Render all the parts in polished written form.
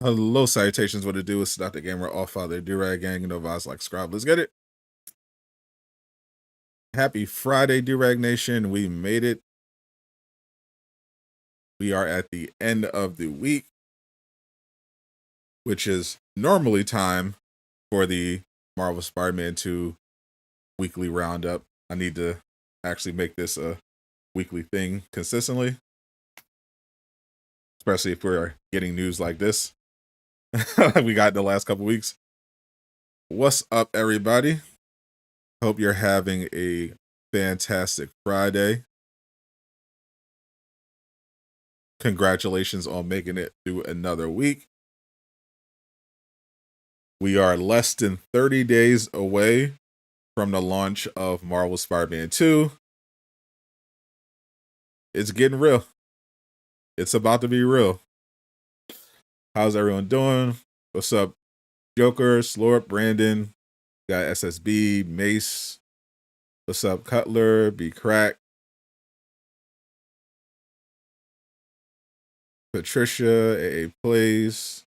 Hello, salutations. What it do? It's Sadot The Gamer, all father, Durag gang, no vibes like scribe. Let's get it. Happy Friday, Durag Nation. We made it. We are at the end of the week, which is normally time for the Marvel Spider-Man 2 weekly roundup. I need to actually make this a weekly thing consistently, especially if we're getting news like this we got in the last couple weeks. What's up, everybody? Hope you're having a fantastic Friday. Congratulations on making it through another week. We are less than 30 days away from the launch of Marvel Spider-Man 2. It's getting real. It's about to be real. How's everyone doing? What's up, Joker, Slorp, Brandon? Got SSB, Mace. What's up, Cutler, B Crack, Patricia, AA Plays.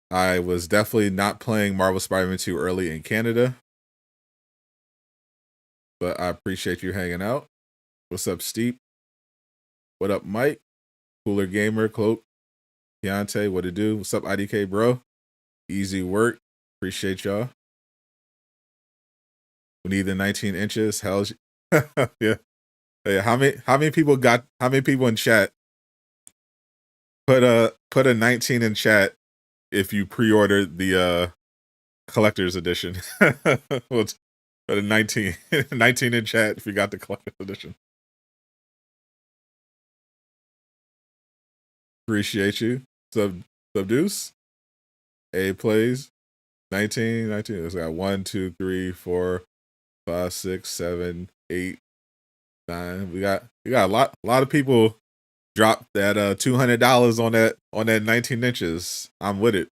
I was definitely not playing Marvel Spider-Man 2 early in Canada, but I appreciate you hanging out. What's up, Steep? What up, Mike? Cooler Gamer, Cloak, Keontae, what it do? What's up, IDK, bro? Easy work. Appreciate y'all. We need the 19 inches. Hell's yeah. Hey, how many people in chat put a 19 in chat if you pre-ordered the collector's edition? Well, put a 19 in chat if you got the collector's edition. Appreciate you. Subduce. A Plays. 19. It's got 1, 2, 3, 4, 5, 6, 7, 8, 9. We got a lot of people dropped that $200 on that 19 inches. I'm with it.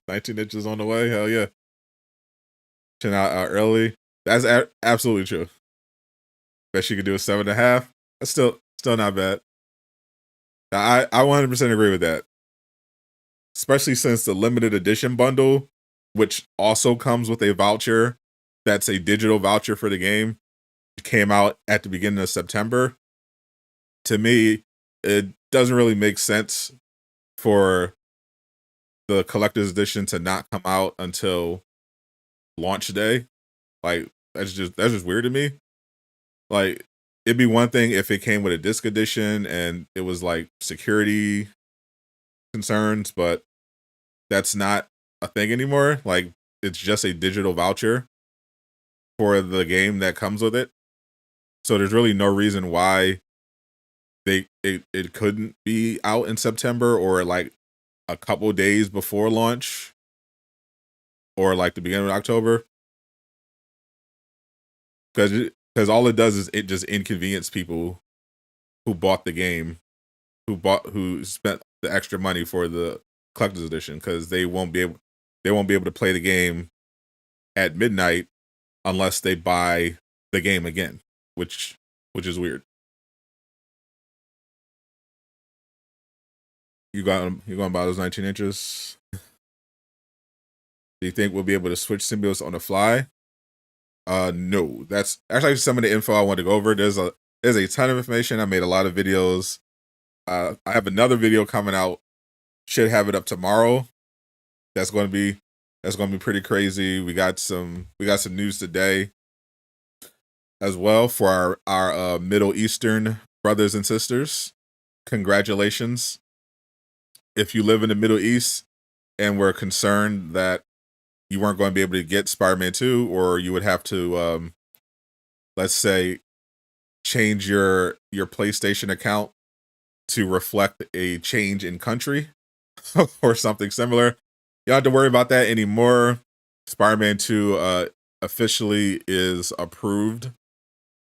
19 inches on the way. Hell yeah. Turn out early. That's absolutely true. Bet you could do a 7.5. That's still not bad. I 100% agree with that. Especially since the limited edition bundle, which also comes with a voucher, that's a digital voucher for the game, came out at the beginning of September. To me, it doesn't really make sense for the collector's edition to not come out until launch day. Like, that's just weird to me. Like, it'd be one thing if it came with a disc edition and it was like security concerns, but that's not a thing anymore. Like, it's just a digital voucher for the game that comes with it. So there's really no reason why it couldn't be out in September or like a couple days before launch or like the beginning of October. Because all it does is it just inconvenience people who bought the game, who spent the extra money for the collector's edition, because they won't be able to play the game at midnight unless they buy the game again, which is weird. You going to buy those 19 inches? Do you think we'll be able to switch symbiotes on the fly? No. That's actually some of the info I want to go over. There's a ton of information. I made a lot of videos. I have another video coming out. Should have it up tomorrow. That's going to be pretty crazy. We got some news today as well for our Middle Eastern brothers and sisters. Congratulations. If you live in the Middle East and were concerned that you weren't going to be able to get Spider-Man 2, or you would have to, let's say, change your PlayStation account to reflect a change in country or something similar, you don't have to worry about that anymore. Spider-Man 2 officially is approved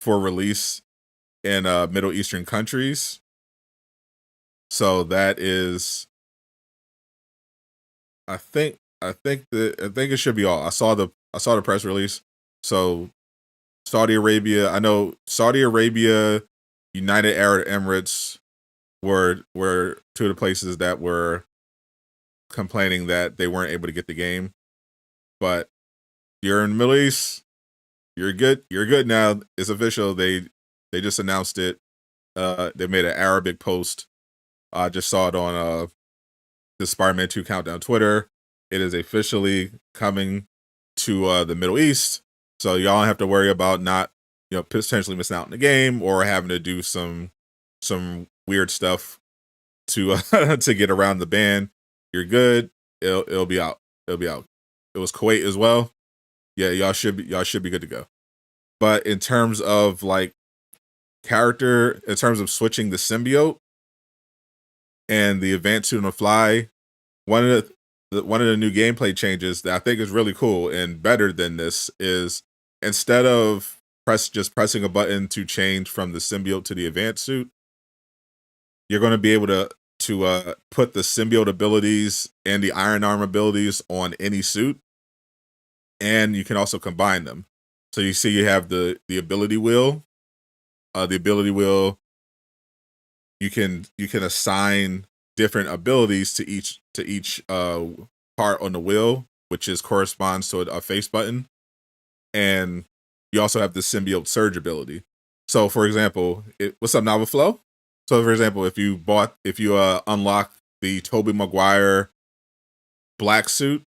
for release in Middle Eastern countries. So that is, I think it should be all. I saw the press release. So Saudi Arabia, I know Saudi Arabia, United Arab Emirates, were two of the places that were complaining that they weren't able to get the game. But you're in the Middle East, you're good. You're good now. It's official. They just announced it. They made an Arabic post. I just saw it on the Spider-Man 2 Countdown Twitter. It is officially coming to the Middle East. So y'all don't have to worry about not, potentially missing out on the game or having to do some weird stuff to to get around the ban. You're good. It'll be out. It'll be out. It was Kuwait as well. Yeah, y'all should be good to go. But in terms of like character, in terms of switching the symbiote and the advanced suit on the fly, one of the new gameplay changes that I think is really cool and better than this is instead of just pressing a button to change from the symbiote to the advanced suit, you're going to be able to put the symbiote abilities and the iron arm abilities on any suit, and you can also combine them. So you see, you have the ability wheel. The ability wheel, you can assign different abilities to each part on the wheel, which corresponds to a face button, and you also have the symbiote surge ability. So, for example, what's up, Novel Flow? So, for example, if you unlock the Tobey Maguire black suit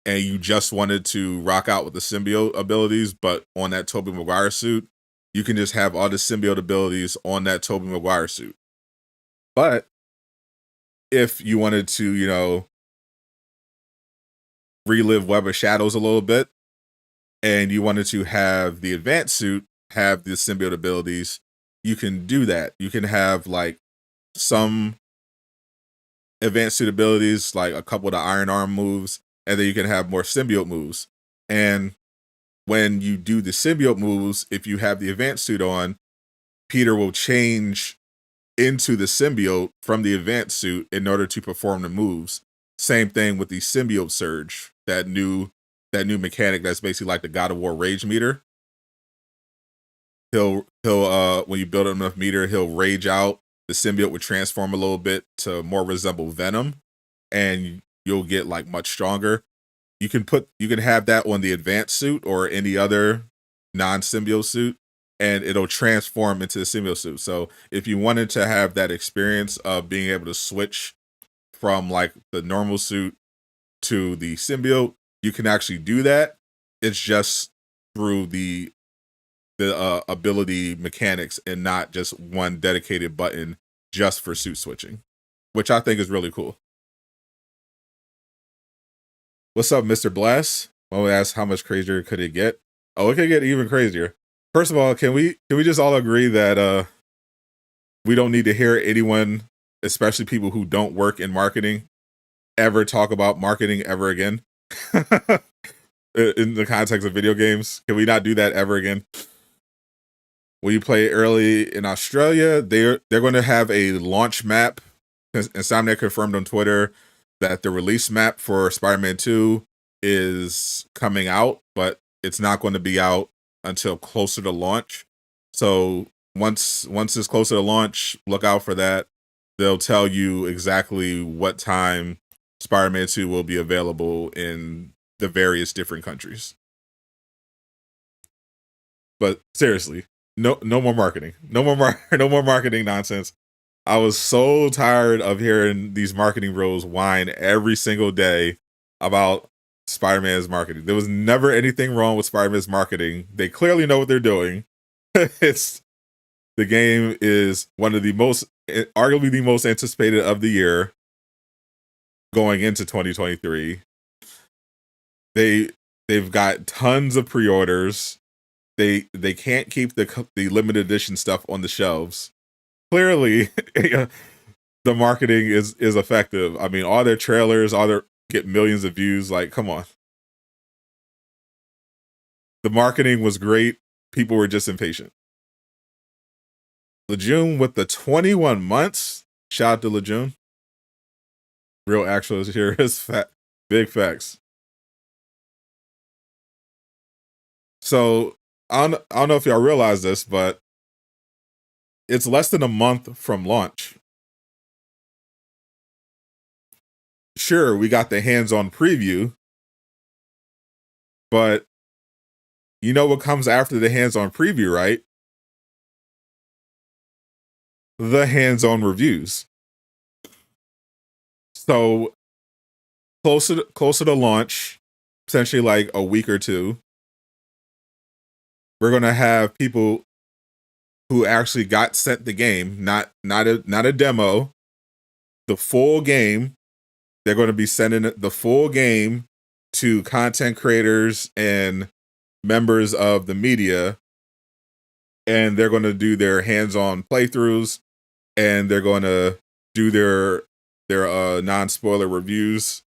and you just wanted to rock out with the symbiote abilities, but on that Tobey Maguire suit, you can just have all the symbiote abilities on that Tobey Maguire suit. But if you wanted to, relive Web of Shadows a little bit, and you wanted to have the advanced suit have the symbiote abilities, you can do that. You can have like some advanced suit abilities, like a couple of the iron arm moves, and then you can have more symbiote moves. And when you do the symbiote moves, if you have the advanced suit on, Peter will change into the symbiote from the advanced suit in order to perform the moves. Same thing with the symbiote surge, that new mechanic that's basically like the God of War rage meter. He'll when you build enough meter, he'll rage out. The symbiote would transform a little bit to more resemble Venom, and you'll get like much stronger. You can have that on the advanced suit or any other non-symbiote suit, and it'll transform into the symbiote suit. So if you wanted to have that experience of being able to switch from like the normal suit to the symbiote, you can actually do that. It's just through the ability mechanics and not just one dedicated button just for suit switching, which I think is really cool. What's up, Mr. Blast? I want to ask, how much crazier could it get? Oh, it could get even crazier. First of all, can we just all agree that we don't need to hear anyone, especially people who don't work in marketing, ever talk about marketing ever again? In the context of video games, can we not do that ever again? When you play early in Australia, they're going to have a launch map. Insomniac confirmed on Twitter that the release map for Spider-Man 2 is coming out, but it's not going to be out until closer to launch. So once it's closer to launch, look out for that. They'll tell you exactly what time Spider-Man 2 will be available in the various different countries. But seriously, no more marketing. No more marketing nonsense. I was so tired of hearing these marketing bros whine every single day about Spider-Man's marketing. There was never anything wrong with Spider-Man's marketing. They clearly know what they're doing. The game is one of the arguably the most anticipated of the year going into 2023. They've got tons of pre-orders. They can't keep the limited edition stuff on the shelves. Clearly, the marketing is effective. I mean, all their trailers, get millions of views. Like, come on. The marketing was great. People were just impatient. Lejeune with the 21 months. Shout out to Lejeune. Real actuals here is big facts. So I don't know if y'all realize this, but it's less than a month from launch. sure, we got the hands-on preview, but you know what comes after the hands-on preview, right? The hands-on reviews. So closer to launch, essentially like a week or two, we're gonna have people who actually got sent the game, not a demo, the full game. They're going to be sending the full game to content creators and members of the media, and they're going to do their hands-on playthroughs, and they're going to do their non-spoiler reviews.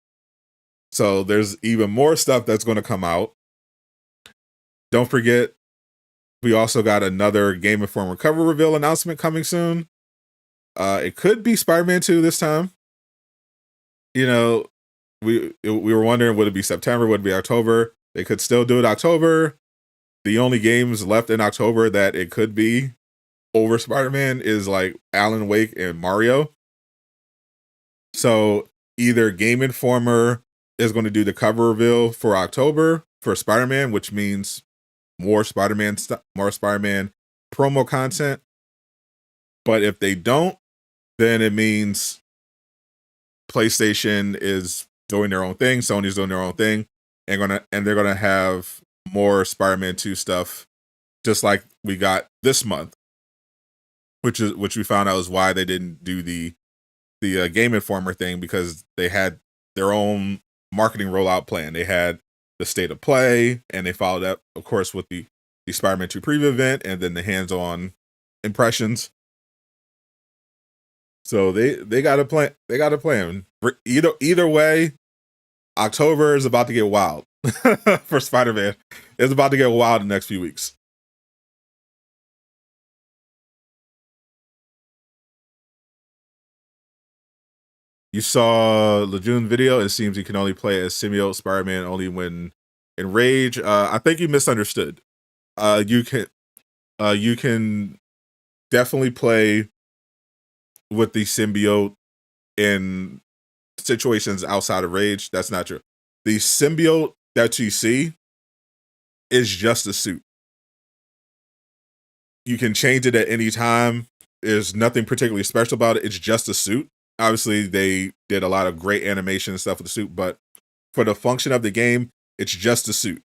So there's even more stuff that's going to come out. Don't forget, we also got another Game Informer cover reveal announcement coming soon. It could be Spider-Man 2 this time. You know, we were wondering, would it be September, would it be October? They could still do it October. The only games left in October that it could be over Spider-Man is like Alan Wake and Mario. So either Game Informer is going to do the cover reveal for October for Spider-Man, which means more Spider-Man promo content. But if they don't, then it means PlayStation is doing their own thing, Sony's doing their own thing, and they're gonna have more Spider-Man 2 stuff, just like we got this month, which we found out is why they didn't do the Game Informer thing, because they had their own marketing rollout plan. They had the state of play, and they followed up, of course, with the Spider-Man 2 preview event, and then the hands-on impressions. So they got a plan. They got a plan. Either way, October is about to get wild for Spider-Man. It's about to get wild in the next few weeks. You saw Lejeune video. It seems you can only play as Symbiote Spider-Man only when in Rage. I think you misunderstood. You can definitely play with the Symbiote in situations outside of Rage. That's not true. The Symbiote that you see is just a suit. You can change it at any time. There's nothing particularly special about it. It's just a suit. Obviously, they did a lot of great animation and stuff with the suit, but for the function of the game, it's just a suit.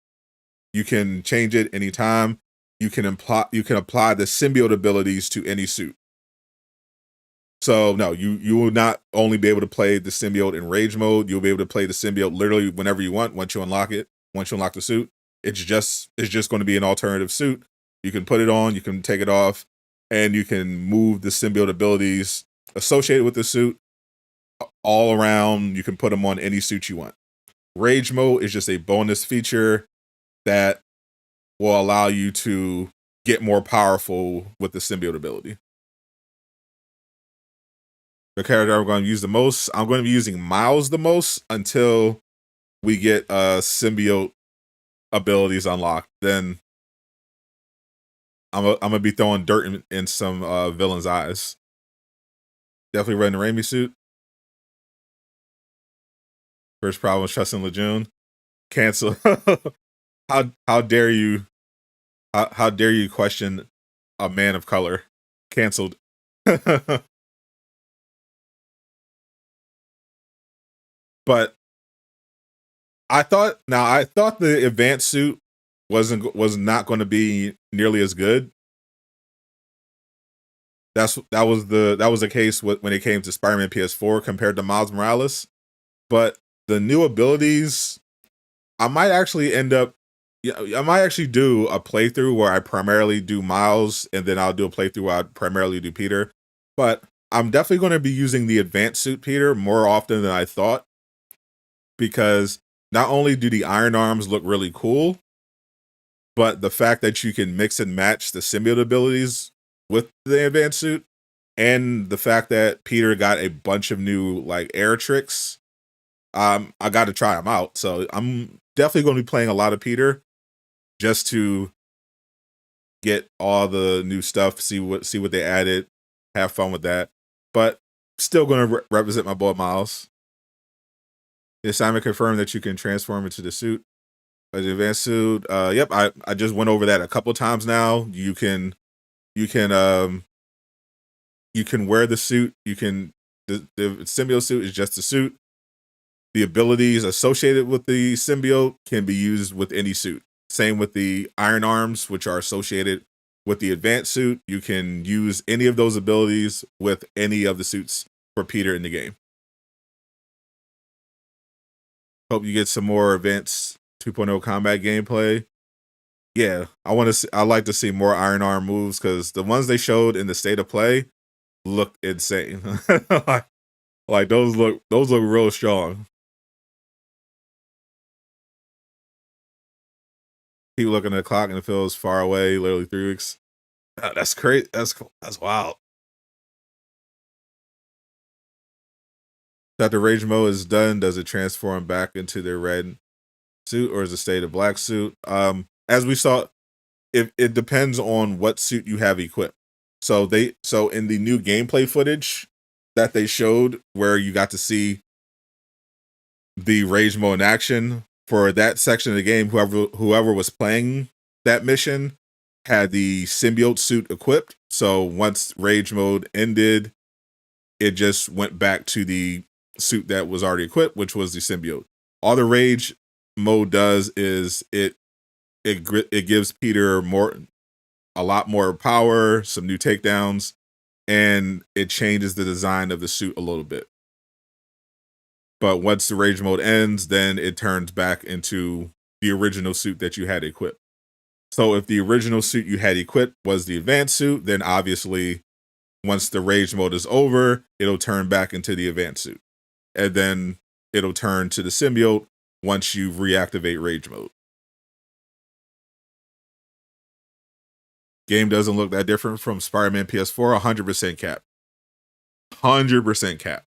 You can change it anytime. You can apply the symbiote abilities to any suit. So no, you will not only be able to play the symbiote in Rage mode. You'll be able to play the symbiote literally whenever you want. Once you unlock it, once you unlock the suit, it's just going to be an alternative suit. You can put it on, you can take it off, and you can move the symbiote abilities associated with the suit all around. You can put them on any suit you want. Rage mode is just a bonus feature that will allow you to get more powerful with the symbiote ability. The character I'm going to use the most, I'm going to be using Miles the most until we get symbiote abilities unlocked. Then I'm gonna be throwing dirt in some villains' eyes. Definitely running the Raimi suit. First problem is trusting Lejeune. Cancel. How dare you? How dare you question a man of color? Canceled. But I thought the advanced suit was not going to be nearly as good. That was the case when it came to Spider-Man PS4 compared to Miles Morales. But the new abilities, I might actually do a playthrough where I primarily do Miles, and then I'll do a playthrough where I primarily do Peter. But I'm definitely going to be using the advanced suit Peter more often than I thought, because not only do the iron arms look really cool, but the fact that you can mix and match the symbiote abilities with the advanced suit, and the fact that Peter got a bunch of new like air tricks, I got to try them out. So I'm definitely going to be playing a lot of Peter just to get all the new stuff, see what they added, have fun with that. But still going to represent my boy Miles. The assignment confirmed that you can transform into the suit. The advanced suit. Yep, I just went over that a couple times now. You can you can wear the suit. You can the symbiote suit is just a suit. The abilities associated with the symbiote can be used with any suit. Same with the iron arms, which are associated with the advanced suit. You can use any of those abilities with any of the suits for Peter in the game. Hope you get some more advanced 2.0 combat gameplay. Yeah, I like to see more iron arm moves because the ones they showed in the state of play look insane. like those look real strong. Keep looking at the clock and it feels far away, literally 3 weeks. That's crazy. That's wild. That the rage mode is done, does it transform back into their red suit or is it stay the black suit? As we saw, it depends on what suit you have equipped. So in the new gameplay footage that they showed where you got to see the rage mode in action, for that section of the game, whoever was playing that mission had the symbiote suit equipped. So once rage mode ended, it just went back to the suit that was already equipped, which was the symbiote. All the rage mode does is it gives Peter a lot more power, some new takedowns, and it changes the design of the suit a little bit. But once the rage mode ends, then it turns back into the original suit that you had equipped. So if the original suit you had equipped was the advanced suit, then obviously once the rage mode is over, it'll turn back into the advanced suit. And then it'll turn to the symbiote once you reactivate rage mode. Game doesn't look that different from Spider-Man PS4, 100% cap. 100% cap.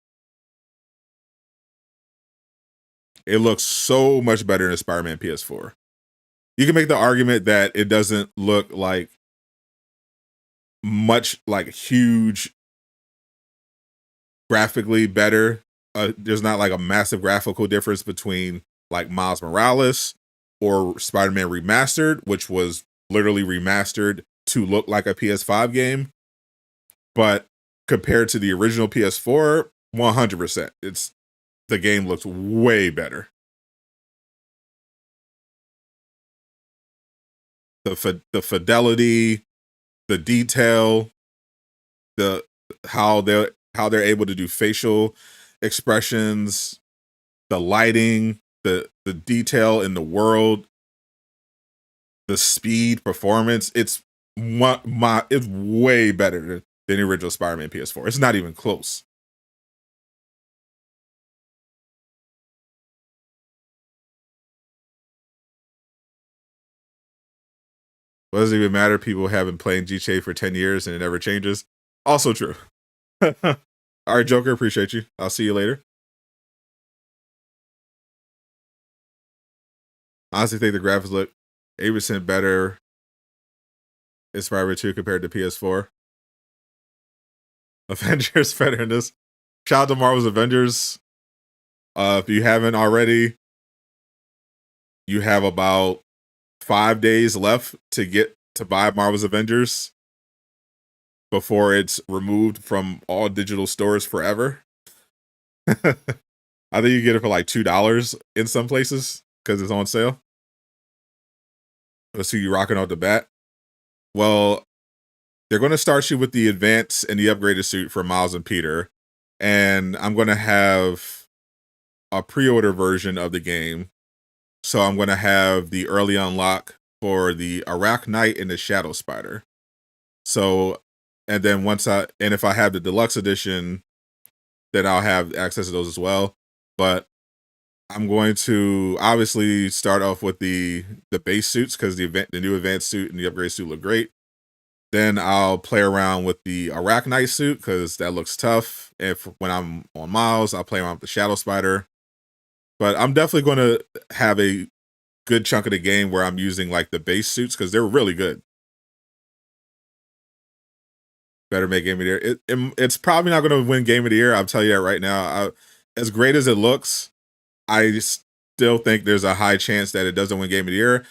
It looks so much better than Spider-Man PS4. You can make the argument that it doesn't look like much like huge graphically better. There's not like a massive graphical difference between like Miles Morales or Spider-Man Remastered, which was literally remastered to look like a PS5 game. But compared to the original PS4, 100%. The game looks way better. The fidelity, the detail, how they're able to do facial expressions, the lighting, the detail in the world, the speed, performance. It's way better than the original Spider-Man PS4. It's not even close. What does it even matter? People have been playing GTA for 10 years and it never changes. Also true. All right, Joker, appreciate you. I'll see you later. Honestly think the graphics look 8% better in Spider-Man 2 compared to PS4. Avengers better than this. Shout out to Marvel's Avengers. If you haven't already, you have about 5 days left to buy Marvel's Avengers before it's removed from all digital stores forever. I think you get it for like $2 in some places because it's on sale. Let's see you rocking off the bat. Well, they're going to start you with the advanced and the upgraded suit for Miles and Peter. And I'm going to have a pre-order version of the game. So I'm going to have the early unlock for the Iraq Knight and the Shadow Spider. So, and then if I have the deluxe edition, then I'll have access to those as well. But I'm going to obviously start off with the base suits because the new advanced suit and the upgrade suit look great. Then I'll play around with the Iraq Knight suit because that looks tough. When I'm on Miles, I'll play around with the Shadow Spider. But I'm definitely going to have a good chunk of the game where I'm using like the base suits because they're really good. Better make Game of the Year. It's probably not going to win Game of the Year. I'll tell you that right now. As great as it looks, I still think there's a high chance that it doesn't win Game of the Year,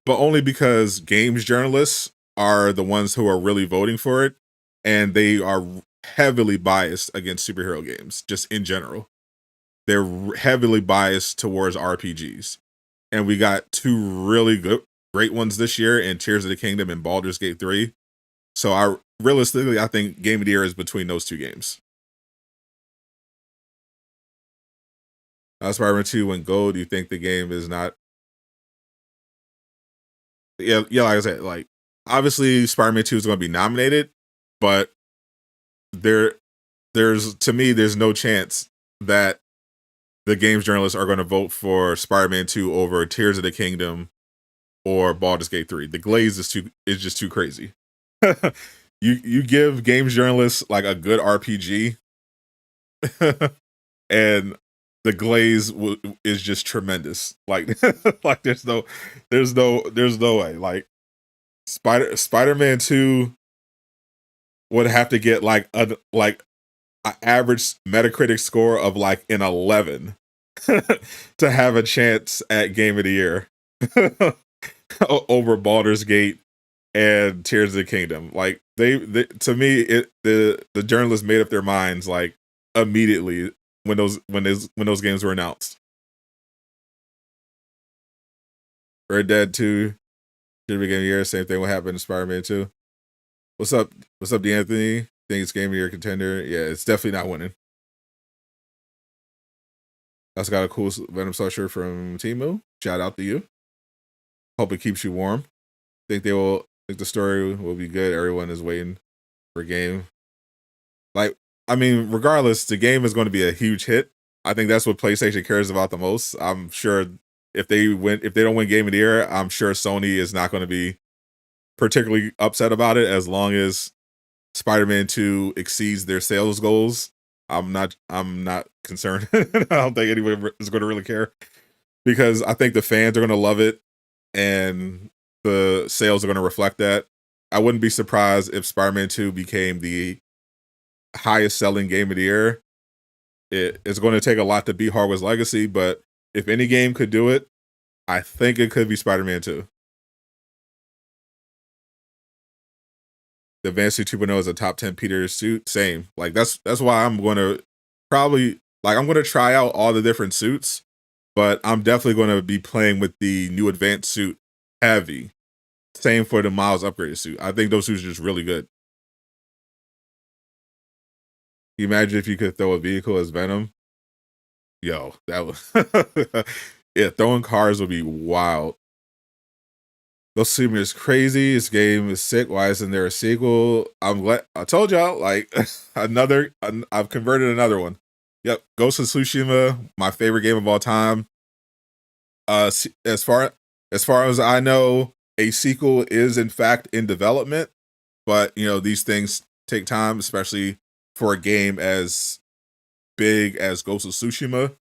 but only because games journalists are the ones who are really voting for it, and they are heavily biased against superhero games, just in general. They're heavily biased towards RPGs. And we got two really great ones this year in Tears of the Kingdom and Baldur's Gate 3. So I think Game of the Year is between those two games. Spider-Man 2 went gold. Do you think the game is not? Yeah, like I said, like obviously Spider-Man 2 is going to be nominated, but there's no chance that the games journalists are going to vote for Spider-Man 2 over Tears of the Kingdom or Baldur's Gate 3. The glaze is just too crazy. you give games journalists like a good RPG and the glaze is just tremendous. Like like there's no way. Like Spider-Man 2 would have to get like an average Metacritic score of like an 11 to have a chance at Game of the Year over Baldur's Gate and Tears of the Kingdom. Like they to me, the journalists made up their minds like immediately when those games were announced. Red Dead 2 should be Game of the Year. Same thing what happened to Spider-Man 2. What's up, D'Anthony? Think it's Game of the Year contender? Yeah, it's definitely not winning. That's got a cool Venom sweatshirt from Temu. Shout out to you. Hope it keeps you warm. Think the story will be good. Everyone is waiting for game. Like, I mean, regardless, the game is going to be a huge hit. I think that's what PlayStation cares about the most. I'm sure if they don't win Game of the Year, I'm sure Sony is not going to be particularly upset about it as long as Spider-Man 2 exceeds their sales goals. I'm not concerned. I don't think anyone is going to really care because I think the fans are going to love it and the sales are going to reflect that. I wouldn't be surprised if Spider-Man 2 became the highest selling game of the year. It's going to take a lot to beat Hogwarts Legacy, but if any game could do it, I think it could be Spider-Man 2. The Advanced Suit 2.0 is a top 10 Peter suit. Same. Like that's why I'm going to probably I'm going to try out all the different suits, but I'm definitely going to be playing with the new Advanced Suit heavy. Same for the Miles upgraded suit. I think those suits are just really good. Can you imagine if you could throw a vehicle as Venom? Yo, that was yeah, throwing cars would be wild. Those Super is crazy. This game is sick. Why isn't there a sequel? I'm glad. I told y'all, like I've converted another one. Yep, Ghost of Tsushima, my favorite game of all time. As far as I know, a sequel is in fact in development, but these things take time, especially for a game as big as Ghost of Tsushima.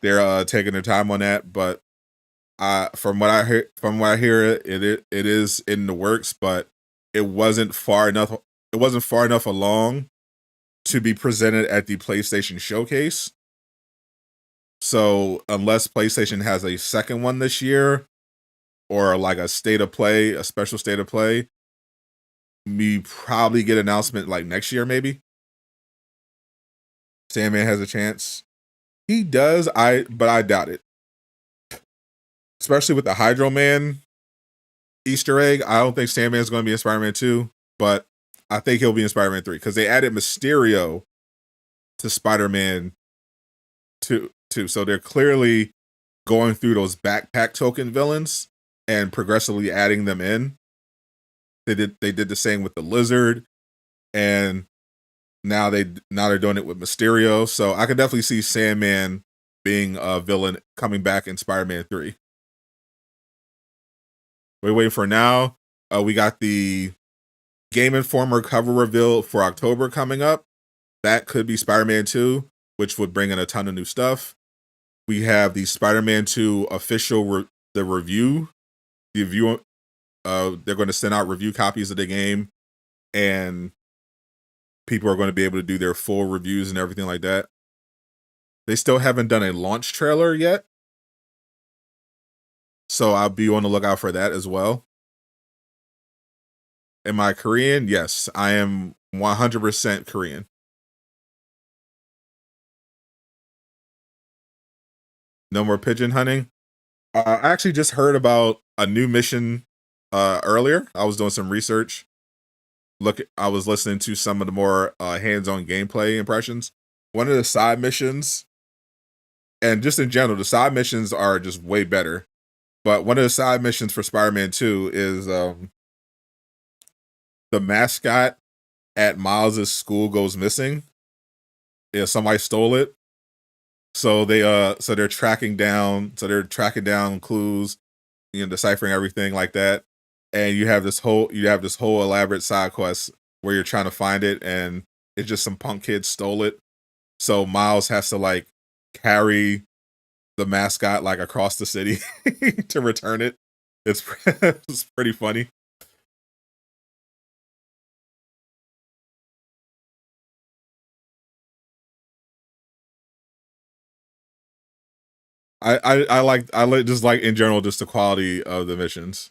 They're taking their time on that, but from what I hear, it is in the works, but it wasn't far enough. It wasn't far enough along to be presented at the PlayStation Showcase. So unless PlayStation has a second one this year, or like a state of play, a special state of play, we probably get an announcement like next year, maybe. Sandman has a chance. He does, but I doubt it. Especially with the Hydro Man Easter egg, I don't think Sandman's going to be in Spider-Man 2, but I think he'll be in Spider-Man 3 because they added Mysterio to Spider-Man 2. So they're clearly going through those backpack token villains and progressively adding them in. They did the same with the Lizard, and now they're doing it with Mysterio. So I could definitely see Sandman being a villain coming back in Spider-Man 3. We're waiting for now. We got the Game Informer cover reveal for October coming up. That could be Spider-Man 2, which would bring in a ton of new stuff. We have the Spider-Man 2 official review. The review, they're going to send out review copies of the game, and people are going to be able to do their full reviews and everything like that. They still haven't done a launch trailer yet, so I'll be on the lookout for that as well. Am I Korean? Yes, I am 100% Korean. No more pigeon hunting. I actually just heard about a new mission earlier. I was doing some research. I was listening to some of the more hands-on gameplay impressions. One of the side missions, and just in general, the side missions are just way better. But one of the side missions for Spider-Man 2 is the mascot at Miles's school goes missing. Yeah, somebody stole it. So they're tracking down clues, deciphering everything like that. And you have this whole elaborate side quest where you're trying to find it, and it's just some punk kid stole it. So Miles has to like carry the mascot like across the city to return it. It's pretty funny. I like just like in general just the quality of the missions.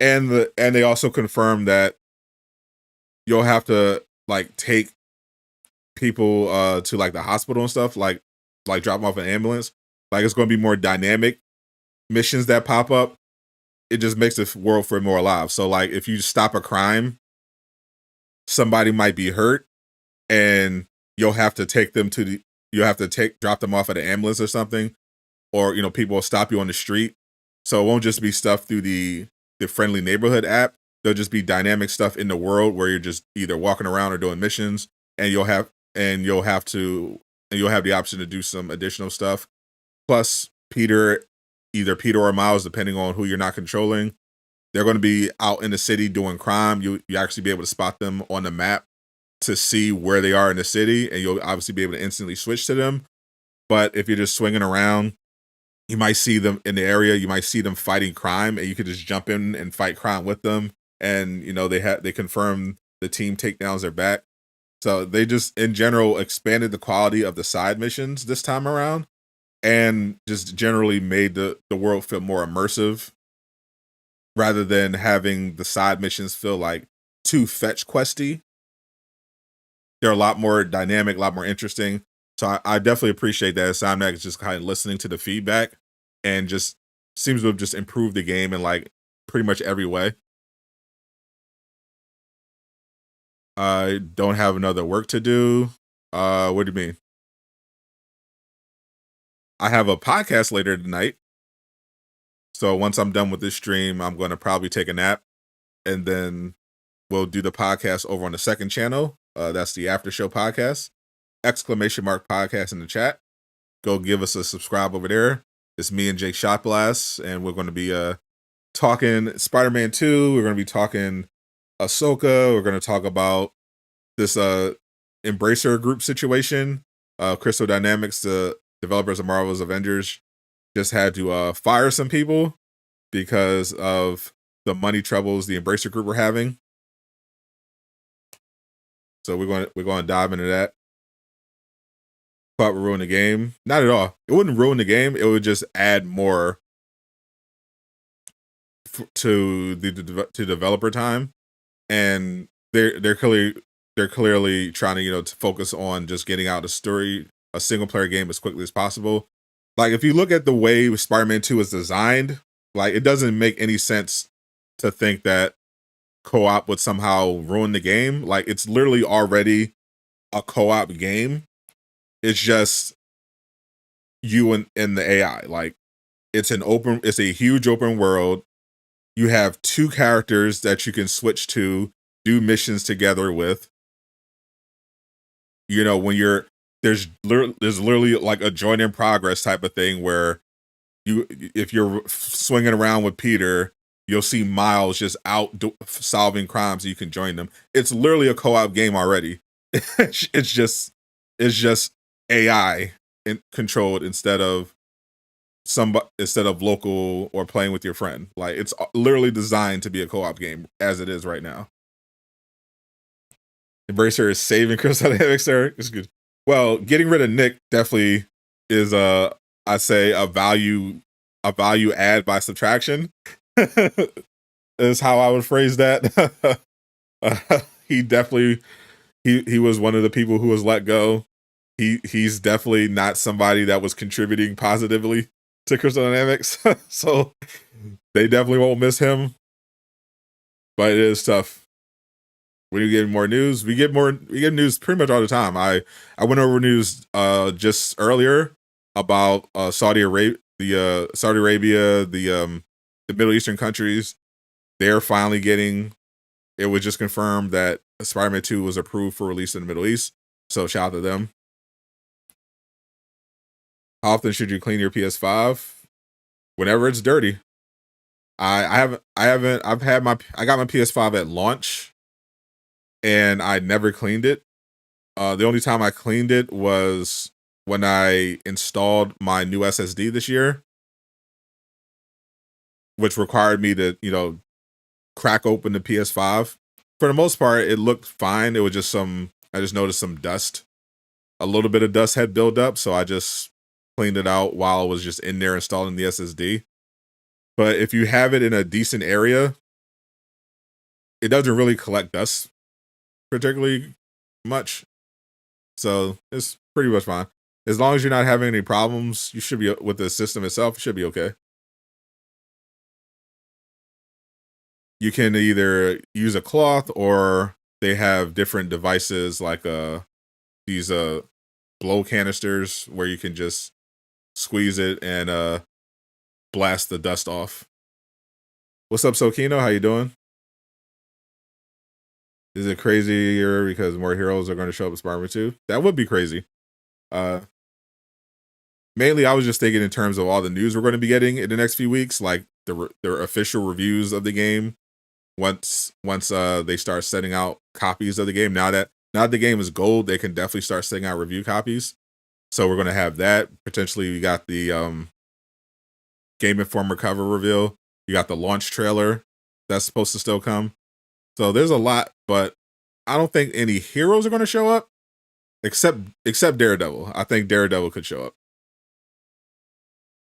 And they also confirmed that you'll have to like take people to like the hospital and stuff, like drop them off an ambulance. Like it's going to be more dynamic missions that pop up. It just makes the world feel more alive. So like if you stop a crime, somebody might be hurt, and you'll have to take them to the drop them off at an ambulance or something, or people will stop you on the street. So it won't just be stuff through the friendly neighborhood app. There'll just be dynamic stuff in the world where you're just either walking around or doing missions, and you'll have the option to do some additional stuff. Plus, either Peter or Miles, depending on who you're not controlling, they're going to be out in the city doing crime. You actually be able to spot them on the map to see where they are in the city, and you'll obviously be able to instantly switch to them. But if you're just swinging around, you might see them in the area. You might see them fighting crime, and you could just jump in and fight crime with them. And they confirm the team takedowns are back. So they just in general expanded the quality of the side missions this time around, and just generally made the world feel more immersive, rather than having the side missions feel like too fetch questy. They're a lot more dynamic, a lot more interesting. So I definitely appreciate that. Insomniac is just kind of listening to the feedback and just seems to have just improved the game in like pretty much every way. I don't have another work to do. What do you mean? I have a podcast later tonight. So once I'm done with this stream, I'm going to probably take a nap, and then we'll do the podcast over on the second channel. That's the After Show podcast. !podcast in the chat. Go give us a subscribe over there. It's me and Jake Shotblast, and we're going to be talking Spider-Man 2. We're going to be talking Ahsoka. We're going to talk about this Embracer group situation. Crystal Dynamics, the developers of Marvel's Avengers, just had to fire some people because of the money troubles the Embracer group were having. So we're going to dive into that. Thought would ruin the game? Not at all. It wouldn't ruin the game. It would just add more to the developer time, and they're clearly trying to focus on just getting out a single player game as quickly as possible. Like if you look at the way Spider-Man 2 is designed, like it doesn't make any sense to think that co-op would somehow ruin the game. Like it's literally already a co-op game. It's just you and the AI. Like it's a huge open world. You have two characters that you can switch to, do missions together with. When there's literally like a join in progress type of thing where if you're swinging around with Peter, you'll see Miles just out solving crimes, and you can join them. It's literally a co-op game already. it's just AI controlled instead of local or playing with your friend. Like it's literally designed to be a co-op game as it is right now. Embracer is saving Crystal Dynamics there. It's good. Well, getting rid of Nick definitely is I say a value add by subtraction. Is how I would phrase that. He definitely he was one of the people who was let go. He's definitely not somebody that was contributing positively to Crystal Dynamics. So they definitely won't miss him. But it is tough. When you get more news, we get news pretty much all the time. I went over news just earlier about Saudi Arabia, the Middle Eastern countries. They're finally getting. It was just confirmed that Spider-Man 2 was approved for release in the Middle East. So shout out to them. How often should you clean your PS5? Whenever it's dirty. I got my PS5 at launch, and I never cleaned it. The only time I cleaned it was when I installed my new SSD this year, which required me to, crack open the PS5. For the most part, it looked fine. It was just I just noticed some dust. A little bit of dust had built up, so I just cleaned it out while I was just in there installing the SSD. But if you have it in a decent area, it doesn't really collect dust particularly much. So it's pretty much fine. As long as you're not having any problems, you should be, with the system itself, it should be okay. You can either use a cloth, or they have different devices like these blow canisters where you can just squeeze it and blast the dust off. What's up, Sokino? How you doing? Is it crazier because more heroes are going to show up in Spider-Man 2? That would be crazy. Mainly, I was just thinking in terms of all the news we're going to be getting in the next few weeks, like the official reviews of the game. Once they start sending out copies of the game, now that the game is gold, they can definitely start sending out review copies. So we're going to have that. Potentially, we got the Game Informer cover reveal. You got the launch trailer that's supposed to still come. So there's a lot, but I don't think any heroes are going to show up, except Daredevil. I think Daredevil could show up.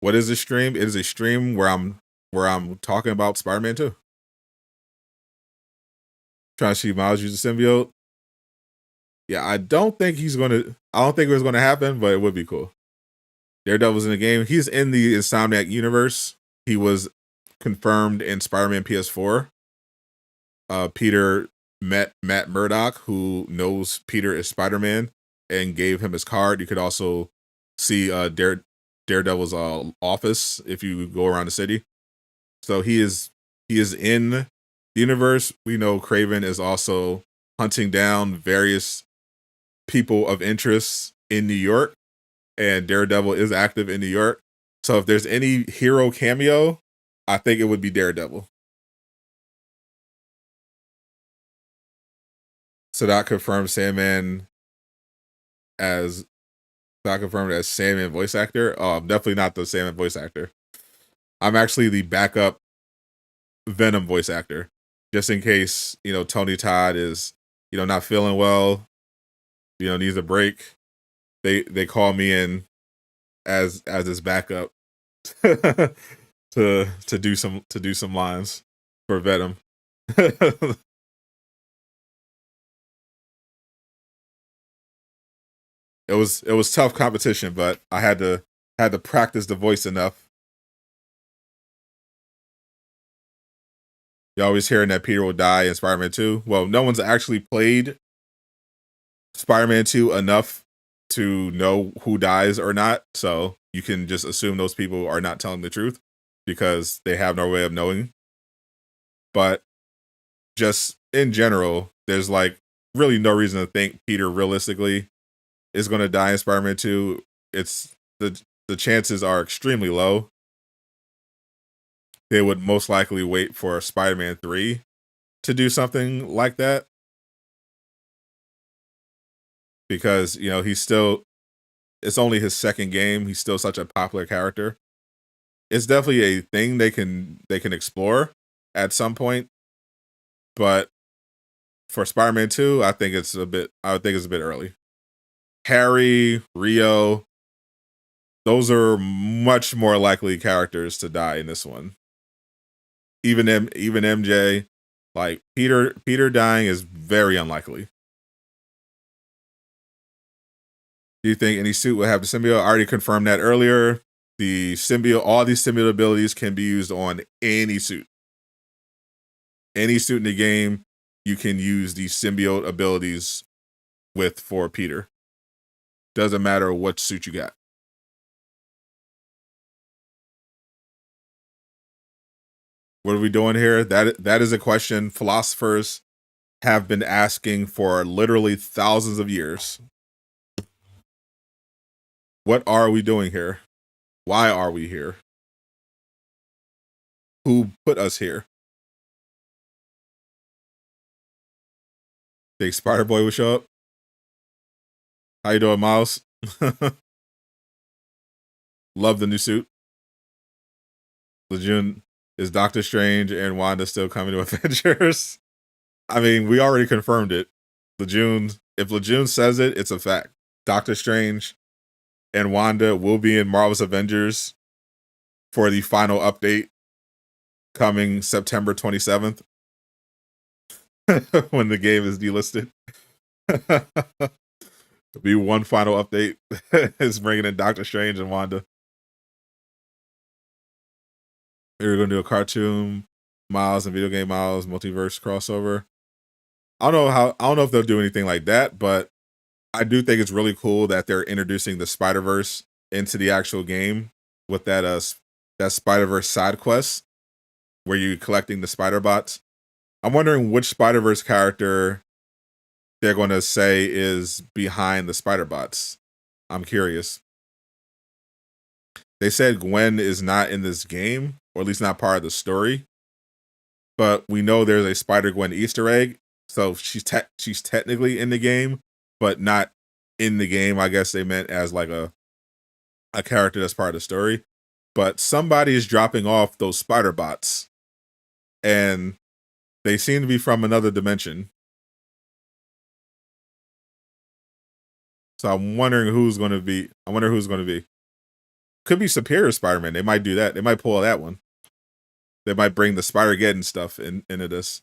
What is this stream? It is a stream where I'm talking about Spider-Man 2. Trying to see Miles use the symbiote. Yeah, I don't think it was gonna happen, but it would be cool. Daredevil's in the game. He's in the Insomniac universe. He was confirmed in Spider-Man PS4. Peter met Matt Murdock, who knows Peter is Spider-Man, and gave him his card. You could also see Daredevil's office if you go around the city. So he is in the universe. We know Kraven is also hunting down various people of interest in New York, and Daredevil is active in New York. So if there's any hero cameo, I think it would be Daredevil. Sadot confirmed Sandman as Sandman voice actor. Oh, I'm definitely not the Sandman voice actor. I'm actually the backup Venom voice actor, just in case Tony Todd is not feeling well, needs a break. They call me in as his backup to do some lines for Venom. It was tough competition, but I had to practice the voice enough. You're always hearing that Peter will die in Spider-Man 2. Well, no one's actually played Spider-Man 2 enough to know who dies or not, so you can just assume those people are not telling the truth because they have no way of knowing. But just in general, there's really no reason to think Peter realistically is going to die in Spider-Man 2. It's the chances are extremely low. They would most likely wait for Spider-Man 3 to do something like that, because it's only his second game. He's still such a popular character. It's definitely a thing they can explore at some point, but for Spider-Man 2, I think it's a bit early. Harry, Rio, those are much more likely characters to die in this one. Even MJ, like Peter dying is very unlikely. Do you think any suit will have the symbiote? I already confirmed that earlier. The symbiote, all these symbiote abilities can be used on any suit. Any suit in the game, you can use the symbiote abilities with for Peter. Doesn't matter what suit you got. What are we doing here? That is a question philosophers have been asking for literally thousands of years. What are we doing here? Why are we here? Who put us here? Think Spider-Boy will show up? How you doing, Miles? Love the new suit. Lejeune, is Doctor Strange and Wanda still coming to Avengers? I mean, we already confirmed it. If Lejeune says it, it's a fact. Doctor Strange and Wanda will be in Marvel's Avengers for the final update coming September 27th when the game is delisted. It'll be one final update. Is bringing in Doctor Strange and Wanda. We're going to do a cartoon Miles and video game Miles multiverse crossover. I don't know if they'll do anything like that, but I do think it's really cool that they're introducing the Spider-Verse into the actual game with that Spider-Verse side quest where you're collecting the spider bots. I'm wondering which Spider-Verse character they're going to say is behind the spider bots. I'm curious. They said Gwen is not in this game, or at least not part of the story. But we know there's a Spider-Gwen Easter egg, so she's technically in the game, but not in the game. I guess they meant as like a character that's part of the story. But somebody is dropping off those spider bots, and they seem to be from another dimension. So I'm wondering who's going to be. Could be Superior Spider-Man. They might do that. They might pull that one. They might bring the Spider-Geddon stuff into this.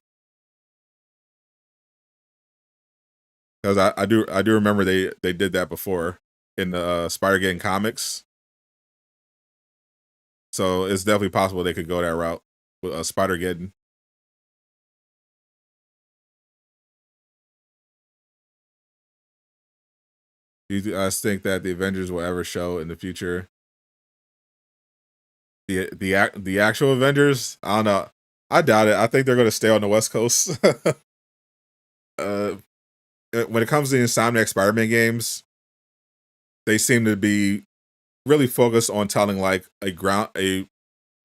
Because I do remember they did that before in the Spider-Geddon comics. So it's definitely possible they could go that route with Spider-Geddon. Do you guys think that the Avengers will ever show in the future? The actual Avengers? I don't know. I doubt it. I think they're going to stay on the West Coast. When it comes to the Insomniac Spider-Man games, they seem to be really focused on telling like a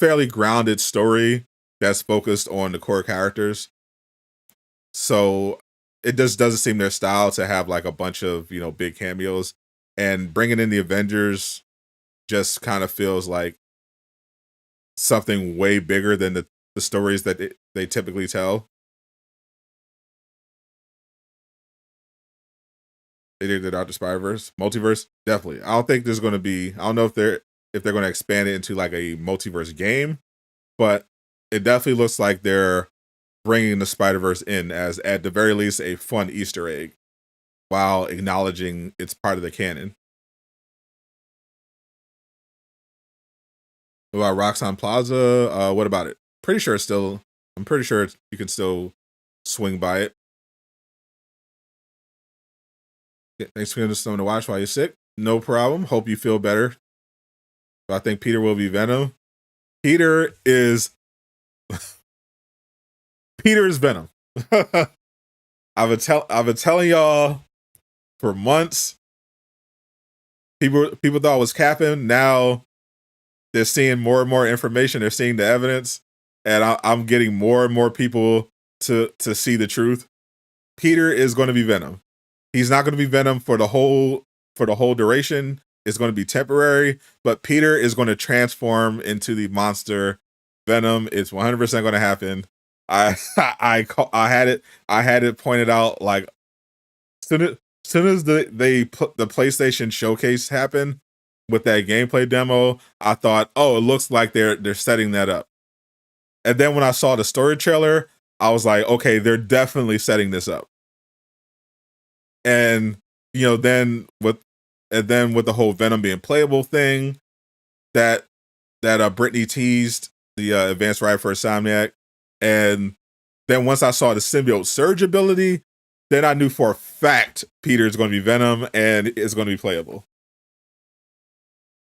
fairly grounded story that's focused on the core characters. So it just doesn't seem their style to have like a bunch of, big cameos, and bringing in the Avengers just kind of feels like something way bigger than the stories that they typically tell. They did it out the Spider-Verse. Multiverse, definitely. I don't think there's going to be, I don't know if they're going to expand it into like a multiverse game, but it definitely looks like they're bringing the Spider-Verse in as, at the very least, a fun Easter egg while acknowledging it's part of the canon. What about Roxxon Plaza? What about it? I'm pretty sure you can still swing by it. Yeah, thanks for giving us something to watch while you're sick. No problem. Hope you feel better. So I think Peter will be Venom. Peter is Venom. I've been telling y'all for months. People thought it was capping. Now they're seeing more and more information. They're seeing the evidence, and I'm getting more and more people to see the truth. Peter is going to be Venom. He's not going to be Venom for the whole duration. It's going to be temporary, but Peter is going to transform into the monster Venom. It's 100% going to happen. I had it pointed out like soon as they put the PlayStation showcase happened with that gameplay demo, I thought, oh, it looks like they're setting that up. And then when I saw the story trailer, I was like, okay, they're definitely setting this up. And then with the whole Venom being playable thing that Brittany teased the advanced ride for Insomniac, and then once I saw the symbiote surge ability, then I knew for a fact Peter's going to be Venom and it's going to be playable.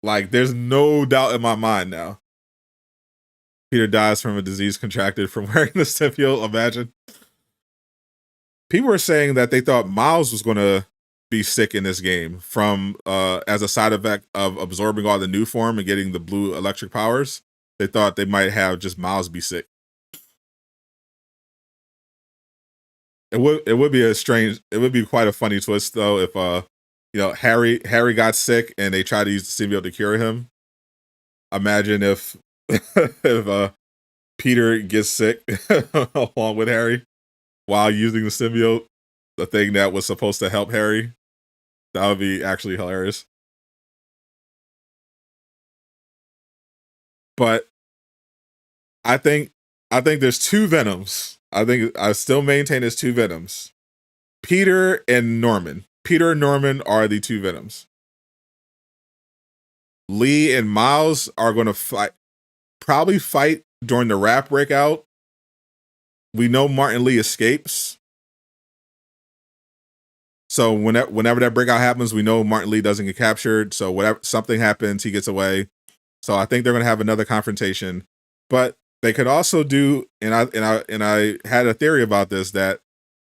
Like, there's no doubt in my mind now. Peter dies from a disease contracted from wearing the symbiote. Imagine. People were saying that they thought Miles was going to be sick in this game from as a side effect of absorbing all the new form and getting the blue electric powers. They thought they might have just Miles be sick. It would be quite a funny twist though if Harry got sick and they tried to use the symbiote to cure him. Imagine if if Peter gets sick along with Harry while using the symbiote, the thing that was supposed to help Harry. That would be actually hilarious. But I think there's two Venoms. I still maintain there's two Venoms. Peter and Norman. Peter and Norman are the two Venoms. Lee and Miles are going to probably fight during the rap breakout. We know Martin Lee escapes. So whenever that breakout happens, we know Martin Lee doesn't get captured. So whatever something happens, he gets away. So I think they're going to have another confrontation. But they could also do, and I had a theory about this, that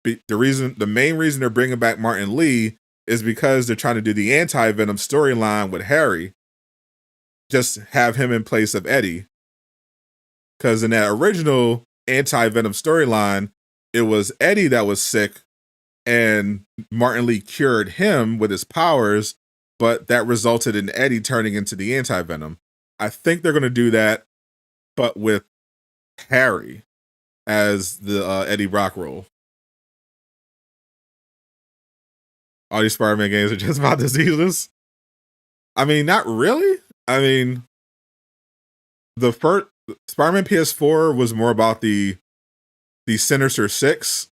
the main reason they're bringing back Martin Lee is because they're trying to do the anti-venom storyline with Harry. Just have him in place of Eddie. Because in that original anti-venom storyline, it was Eddie that was sick and Martin Lee cured him with his powers, but that resulted in Eddie turning into the anti-venom. I think they're going to do that, but with Harry as the Eddie Brock role. All these Spider-Man games are just about diseases. I mean, not really. I mean, the first Spider-Man PS4 was more about the Sinister Six.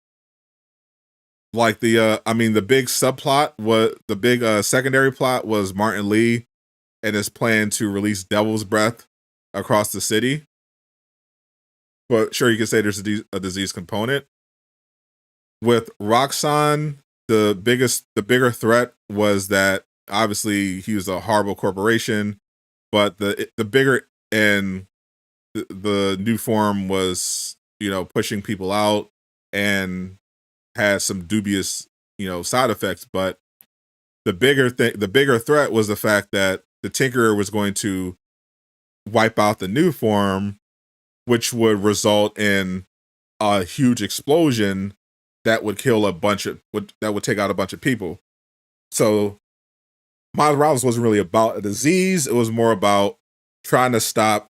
Like the big subplot was the big secondary plot was Martin Lee and his plan to release Devil's Breath across the city. But sure, you can say there's a disease component. With Roxxon, the bigger threat was that obviously he was a horrible corporation, but the bigger and the new form was pushing people out and had some dubious side effects. But the bigger threat was the fact that the Tinkerer was going to wipe out the new form, which would result in a huge explosion that would kill that would take out a bunch of people. So Miles Morales wasn't really about a disease. It was more about trying to stop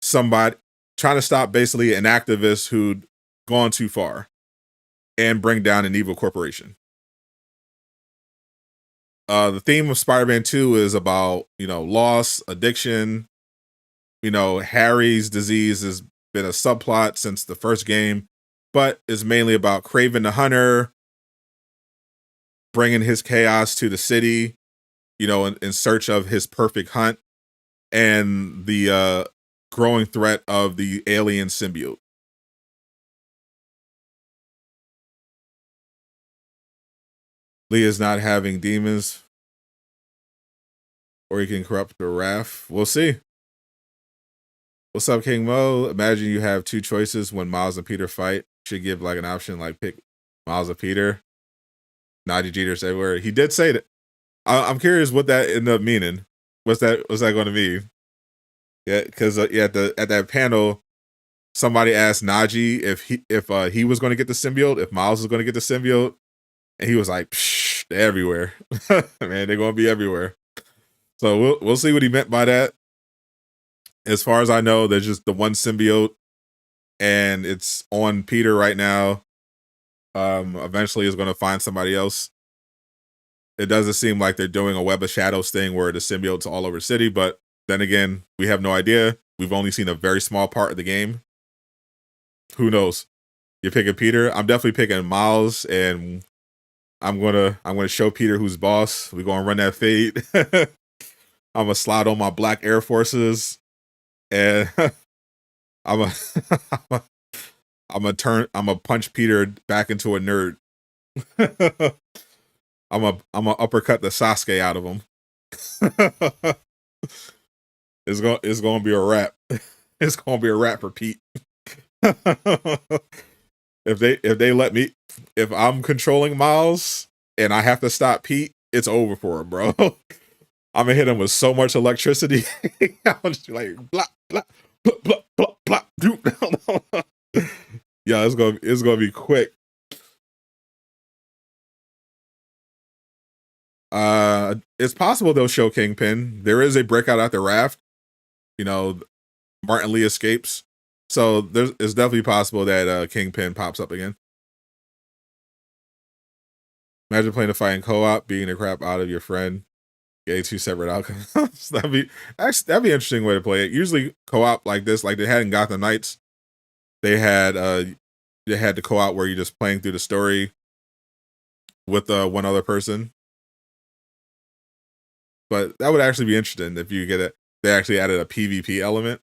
basically an activist who'd gone too far and bring down an evil corporation. The theme of Spider-Man 2 is about, loss, addiction. Harry's disease has been a subplot since the first game, but is mainly about Kraven the Hunter bringing his chaos to the city, in search of his perfect hunt, and the growing threat of the alien symbiote. Lee is not having demons, or he can corrupt the wrath. We'll see. What's up, King Mo? Imagine you have two choices when Miles and Peter fight. Should give like an option, like pick Miles or Peter. Najee Jeter said where he did say that. I'm curious what that ended up meaning. What's that going to mean? Yeah, because at that panel, somebody asked Najee if he was going to get the symbiote, if Miles was going to get the symbiote, and he was like, Psh, "They're everywhere, man. They're going to be everywhere." So we'll see what he meant by that. As far as I know, there's just the one symbiote and it's on Peter right now. Eventually is going to find somebody else. It doesn't seem like they're doing a Web of Shadows thing where the symbiote's all over the city, but then again, we have no idea. We've only seen a very small part of the game. Who knows? You're picking Peter. I'm definitely picking Miles, and I'm gonna show Peter who's boss. We're gonna run that fade. I'm gonna slide on my black Air Forces, and I'm a I'm gonna punch Peter back into a nerd. I'm a uppercut the Sasuke out of him. It's gonna be a wrap. It's gonna be a wrap for Pete. If they let me, if I'm controlling Miles and I have to stop Pete, it's over for him, bro. I'm gonna hit him with so much electricity. I'm just like blah blah blah blah blah blah. Yeah, it's gonna be quick. It's possible they'll show Kingpin. There is a breakout at the raft. You know, Martin Lee escapes, so it's definitely possible that Kingpin pops up again. Imagine playing a fight in co-op, beating the crap out of your friend, getting 2 separate outcomes. that'd be an interesting way to play it. Usually co-op like this, like they had in Gotham Knights, they had the co-op where you're just playing through the story with one other person. But that would actually be interesting if you get it. They actually added a PvP element.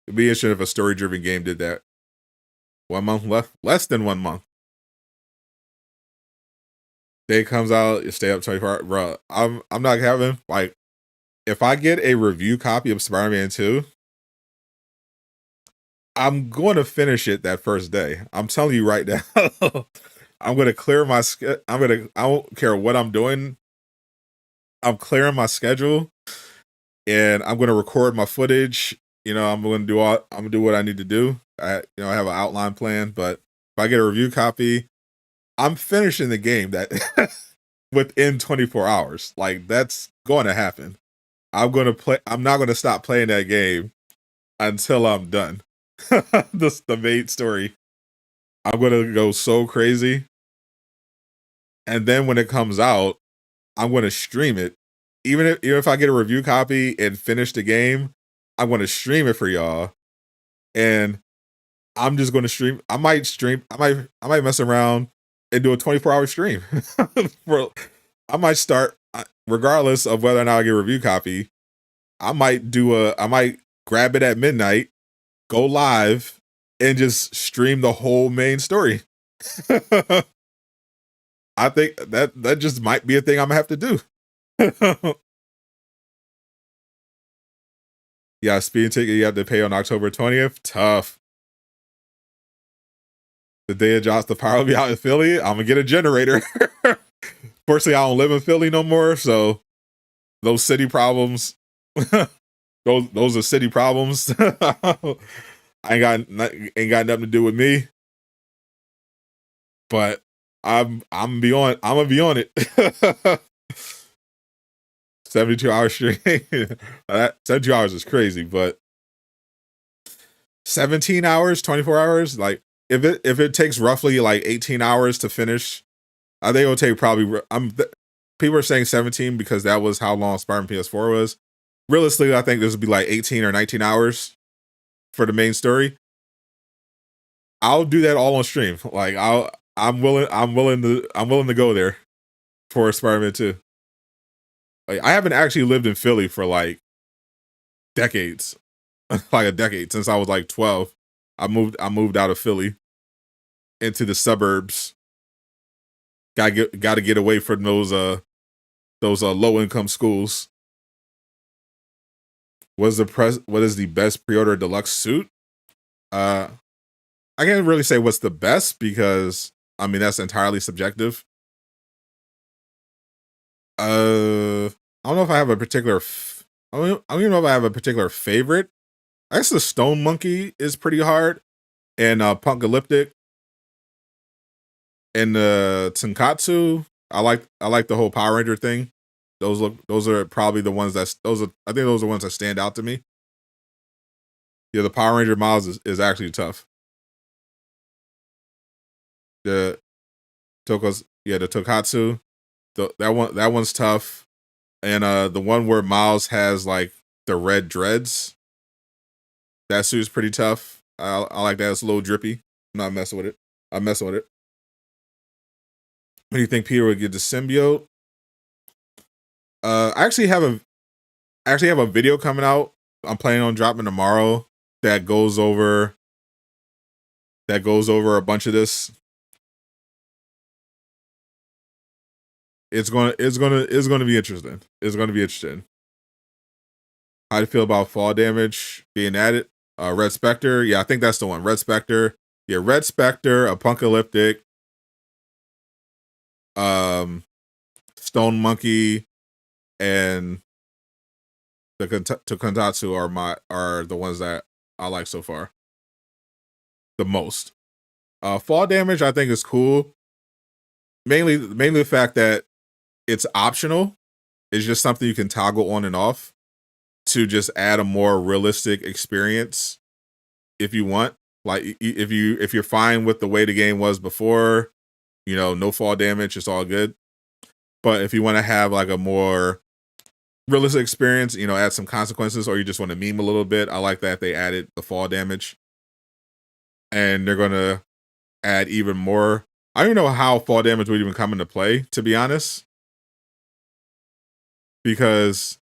It'd be interesting if a story-driven game did that. 1 month left, less than 1 month. Day comes out, you stay up 24 hours. Bro, I'm not having, like, if I get a review copy of Spider-Man 2, I'm going to finish it that first day. I'm telling you right now. I'm going to clear my I don't care what I'm doing. I'm clearing my schedule, and I'm going to record my footage. You know, I'm going to do what I need to do. I have an outline plan, but if I get a review copy, I'm finishing the game that within 24 hours. Like, that's going to happen. I'm not going to stop playing that game until I'm done. The main story. I'm going to go so crazy. And then when it comes out, I'm going to stream it. Even if I get a review copy and finish the game, I'm going to stream it for y'all. And I'm just going to stream. I might mess around and do a 24-hour stream. I might start, regardless of whether or not I get a review copy, I might grab it at midnight, go live, and just stream the whole main story. I think that just might be a thing I'm gonna have to do. Yeah, speeding ticket you have to pay on October 20th. Tough. The day it drops, the power will be out in Philly. I'm gonna get a generator. Fortunately, I don't live in Philly no more, so those city problems, those are city problems. ain't got nothing to do with me. But I'm gonna be on it. 72 hours straight. 72 hours is crazy, but 17 hours, 24 hours, like if it takes roughly like 18 hours to finish, I think it'll take probably people are saying 17 because that was how long Spider-Man PS4 was. Realistically, I think this would be like 18 or 19 hours for the main story. I'll do that all on stream. Like I'm willing to go there for Spider-Man 2. Like, I haven't actually lived in Philly for like decades. Like a decade, since I was like 12. I moved out of Philly into the suburbs. Got to get away from those low income schools. What is the best pre-order deluxe suit? I can't really say what's the best because I mean that's entirely subjective. I don't know if I have a particular I don't even know if I have a particular favorite. I guess the Stone Monkey is pretty hard, and Punkalyptic, and the Tonkatsu. I like the whole Power Ranger thing. Those are probably the ones I think those are the ones that stand out to me. Yeah, the Power Ranger Miles is actually tough. The the Tokatsu, that one's tough. And the one where Miles has like the red dreads, that suit's pretty tough. I like that. It's a little drippy. I'm not messing with it. I'm messing with it. When do you think Peter would get the symbiote? I actually have a video coming out. I'm planning on dropping tomorrow that goes over a bunch of this. It's gonna be interesting. It's gonna be interesting. How do you feel about fall damage being added? Red Spectre, yeah, I think that's the one. Red Spectre, yeah, Red Spectre, Apocalyptic, Stone Monkey, and the Kontatsu are the ones that I like so far the most. Fall damage I think is cool. Mainly the fact that it's optional. It's just something you can toggle on and off to just add a more realistic experience if you want. Like if you're fine with the way the game was before, no fall damage, it's all good. But if you want to have like a more realistic experience, add some consequences, or you just want to meme a little bit, I like that they added the fall damage. And they're gonna add even more. I don't even know how fall damage would even come into play, to be honest. Because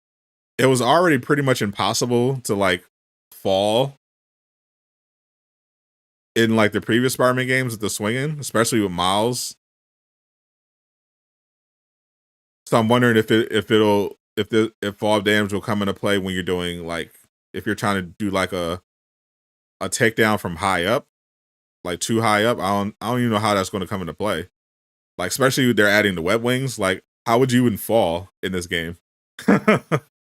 it was already pretty much impossible to like fall in like the previous Spider-Man games with the swinging, especially with Miles. So I'm wondering if fall damage will come into play when you're doing like, if you're trying to do like a takedown from high up, like too high up. I don't even know how that's going to come into play. Like, especially they're adding the web wings. Like, how would you even fall in this game?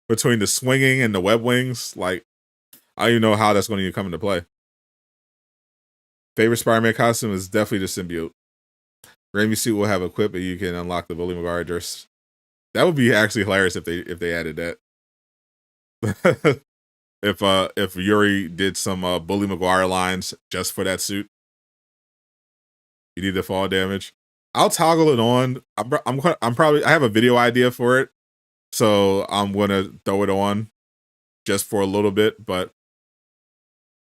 Between the swinging and the web wings, like, I don't even know how that's going to come into play. Favorite Spider-Man costume is definitely the symbiote. Raimi suit will have a quip and you can unlock the Bully Maguire dress. That would be actually hilarious if they added that. If Yuri did some Bully Maguire lines just for that suit. You need the fall damage. I'll toggle it on. I have a video idea for it, so I'm gonna throw it on just for a little bit, but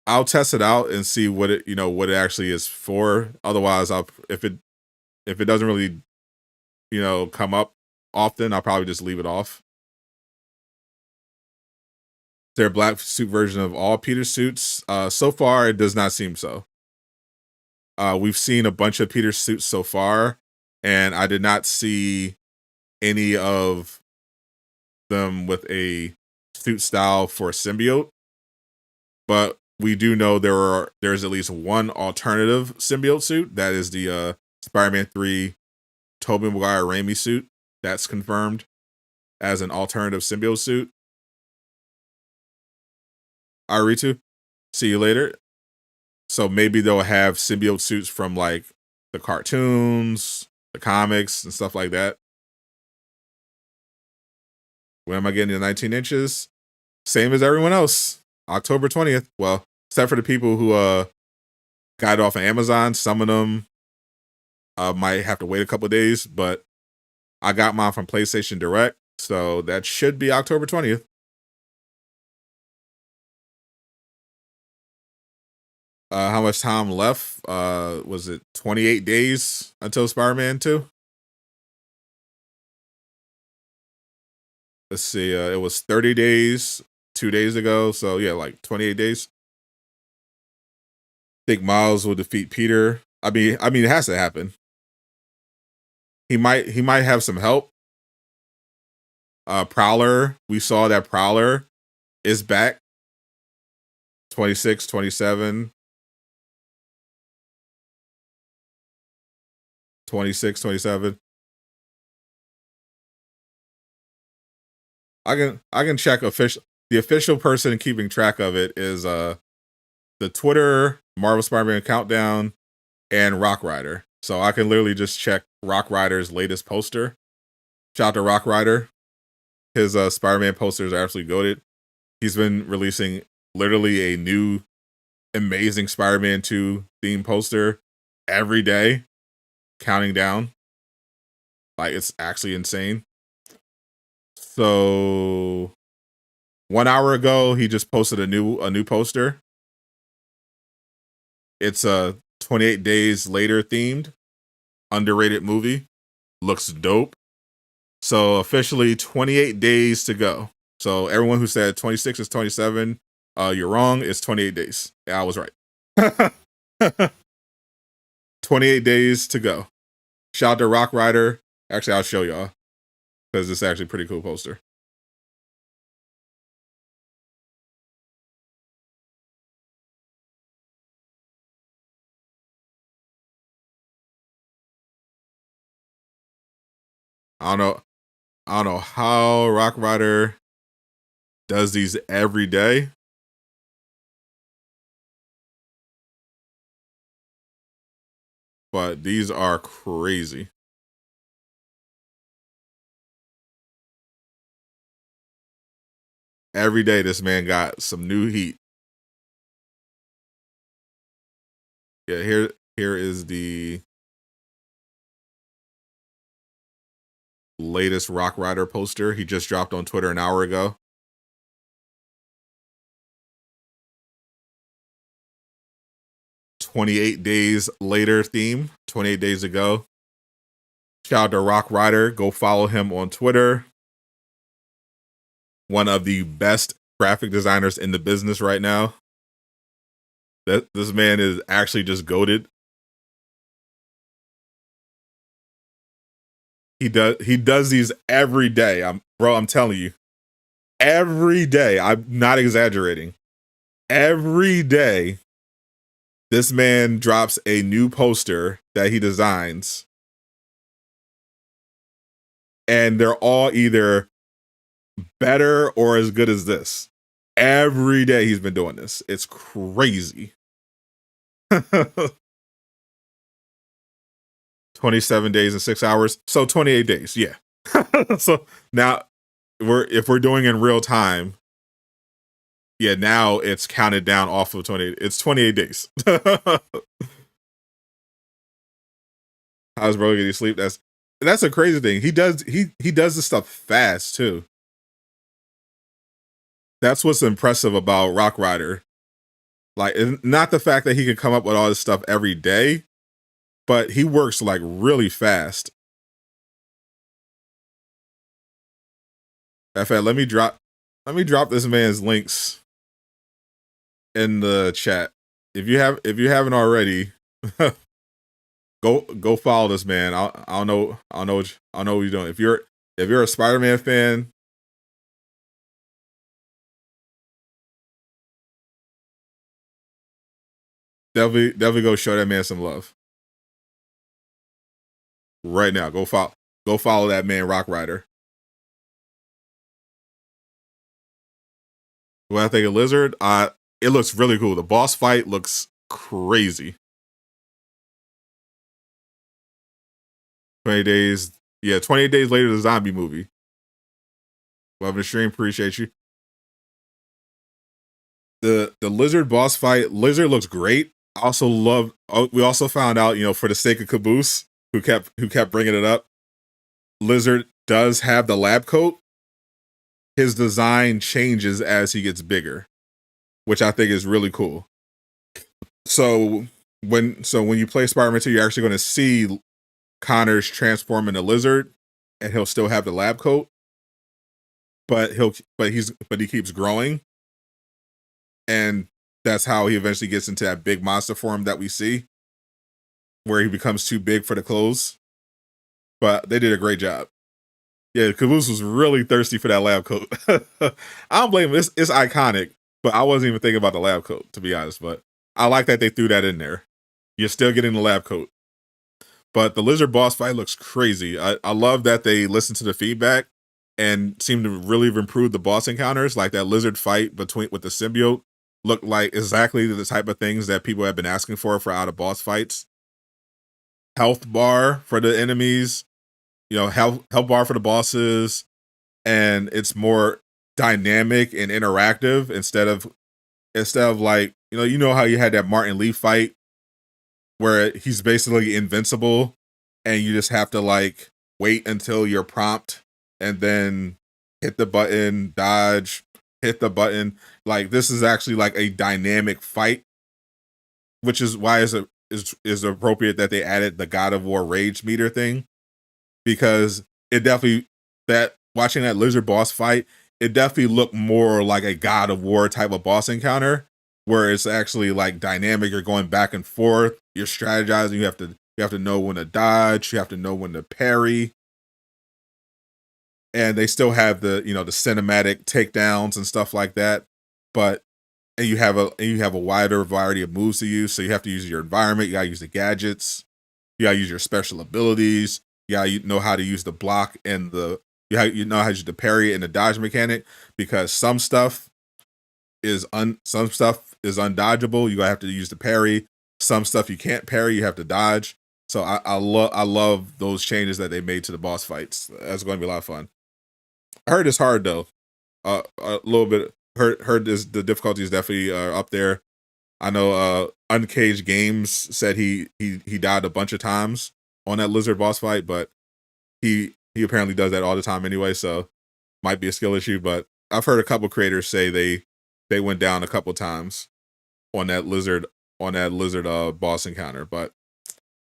I'll test it out and see what it actually is for. Otherwise, if it doesn't really come up often, I'll probably just leave it off. Is there a black suit version of all Peter suits? So far, it does not seem so. We've seen a bunch of Peter suits so far, and I did not see any of them with a suit style for symbiote. But we do know there's at least one alternative symbiote suit. That is the Spider-Man 3 Tobey Maguire Raimi suit. That's confirmed as an alternative symbiote suit. Aritu, see you later. So maybe they'll have symbiote suits from like the cartoons, the comics, and stuff like that. When am I getting the 19 inches? Same as everyone else. October 20th. Well, except for the people who got it off of Amazon. Some of them might have to wait a couple of days, but I got mine from PlayStation Direct, so that should be October 20th. How much time left? Was it 28 days until Spider-Man 2? Let's see. It was 30 days 2 days ago, so yeah, like 28 days. Think Miles will defeat Peter. I mean, it has to happen. He might have some help. Prowler, we saw that Prowler is back. 26, 27. 26, 27. I can check the official person keeping track of it is the Twitter Marvel Spider-Man Countdown and Rock Rider. So I can literally just check Rock Rider's latest poster. Shout out to Rock Rider. His Spider-Man posters are absolutely goated. He's been releasing literally a new Amazing Spider-Man 2 theme poster every day, counting down. Like, it's actually insane. So 1 hour ago, he just posted a new poster. It's a 28 Days Later themed, underrated movie. Looks dope. So officially 28 days to go. So everyone who said 26 is 27, you're wrong. It's 28 days. Yeah, I was right. 28 days to go. Shout out to Rock Rider. Actually, I'll show y'all because it's actually a pretty cool poster. I don't know how Rock Rider does these every day. But these are crazy. Every day this man got some new heat. Yeah, here is the latest Rock Rider poster he just dropped on Twitter an hour ago. "28 days later" theme, 28 days ago. Shout out to Rock Rider. Go follow him on Twitter. One of the best graphic designers in the business right now. This man is actually just goated. He does these every day. I'm telling you. Every day. I'm not exaggerating. Every day this man drops a new poster that he designs. And they're all either better or as good as this. Every day he's been doing this. It's crazy. 27 days and 6 hours. So 28 days. Yeah. So now if we're doing in real time, yeah, now it's counted down off of 28. It's 28 days. How's bro getting sleep? That's a crazy thing. He does this stuff fast too. That's what's impressive about Rock Rider. Like, not the fact that he can come up with all this stuff every day, but he works like really fast. In fact, let me drop this man's links in the chat. If you haven't already, go follow this man. I don't know what you're doing. If you're a Spider-Man fan, definitely go show that man some love. Right now, go follow that man, Rock Rider. What I think of Lizard, it looks really cool. The boss fight looks crazy. 20 days, yeah, 28 days later, the zombie movie. Welcome to stream, appreciate you. The Lizard boss fight, Lizard looks great. I also love. We also found out, for the sake of Caboose, who kept bringing it up, Lizard does have the lab coat. His design changes as he gets bigger, which I think is really cool. So when you play Spider-Man 2, you're actually going to see Connors transform into Lizard, and he'll still have the lab coat, but he keeps growing, and that's how he eventually gets into that big monster form that we see, where he becomes too big for the clothes. But they did a great job. Yeah, Caboose was really thirsty for that lab coat. I don't blame him. It's iconic, but I wasn't even thinking about the lab coat, to be honest. But I like that they threw that in there. You're still getting the lab coat. But the Lizard boss fight looks crazy. I love that they listened to the feedback and seem to really have improved the boss encounters. Like that Lizard fight with the Symbiote looked like exactly the type of things that people have been asking for out of boss fights. Health bar for the enemies, health bar for the bosses, and it's more dynamic and interactive instead of instead of like, you know how you had that Martin Lee fight where he's basically invincible and you just have to like wait until you're prompt and then hit the button, dodge, hit the button. Like this is actually like a dynamic fight, which is why is appropriate that they added the God of War rage meter thing, because it definitely, that watching that lizard boss fight, it definitely looked more like a God of War type of boss encounter where it's actually like dynamic. You're going back and forth, you're strategizing, you have to know when to dodge, you have to know when to parry. And they still have the, the cinematic takedowns and stuff like that, but and you have a wider variety of moves to use, so you have to use your environment, you gotta use the gadgets, you gotta use your special abilities, you gotta know how to use the block and you know how to use the parry and the dodge mechanic, because some stuff is undodgeable, you gotta have to use the parry. Some stuff you can't parry, you have to dodge. So I love those changes that they made to the boss fights. That's going to be a lot of fun. I heard it's hard though. A little bit. Heard this, the difficulty is definitely up there. I know Uncaged Games said he died a bunch of times on that lizard boss fight, but he apparently does that all the time anyway, so might be a skill issue. But I've heard a couple creators say they went down a couple times on that lizard boss encounter, but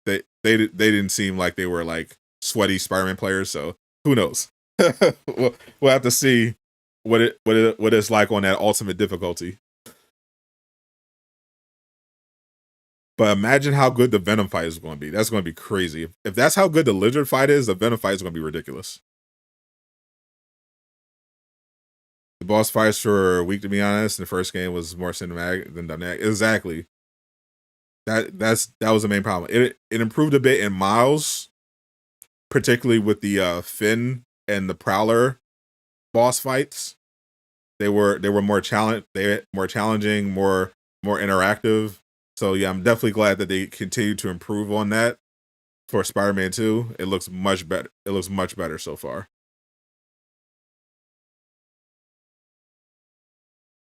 they didn't seem like they were like sweaty Spider-Man players, so who knows? we'll have to see what it's like on that ultimate difficulty. But imagine how good the Venom fight is going to be. That's going to be crazy. If that's how good the Lizard fight is, the Venom fight is going to be ridiculous. The boss fights were weak, to be honest. The first game was more cinematic than dynamic. Exactly. That was the main problem. It improved a bit in Miles, particularly with the Finn and the Prowler boss fights. They were more challenging, more interactive. So yeah, I'm definitely glad that they continue to improve on that for Spider-Man 2. It looks much better. It looks much better so far.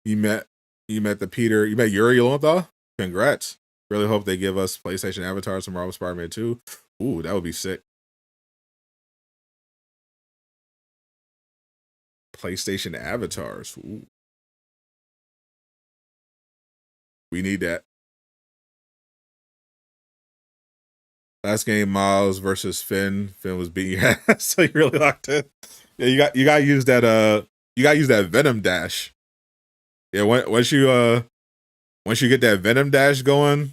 You met you met Yuri Lowenthal? Congrats. Really hope they give us PlayStation avatars from Marvel Spider-Man 2. Ooh, that would be sick. PlayStation avatars. Ooh. We need that. Last game, Miles versus Finn. Finn was beating your ass, so you really locked in. Yeah, you got to use that Venom dash. Yeah, once you get that Venom dash going,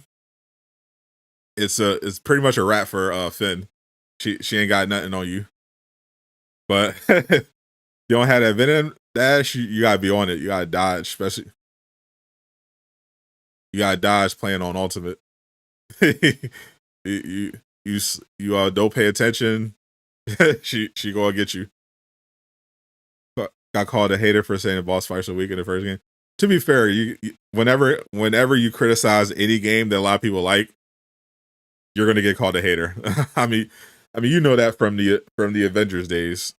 it's pretty much a wrap for Finn. She ain't got nothing on you. But you don't have that Venom dash, you gotta be on it. You gotta dodge, especially you gotta dodge playing on Ultimate. you don't pay attention. she gonna get you. Got called a hater for saying the boss fights are weak in the first game. To be fair, whenever you criticize any game that a lot of people like, you're gonna get called a hater. I mean, you know that from the Avengers days.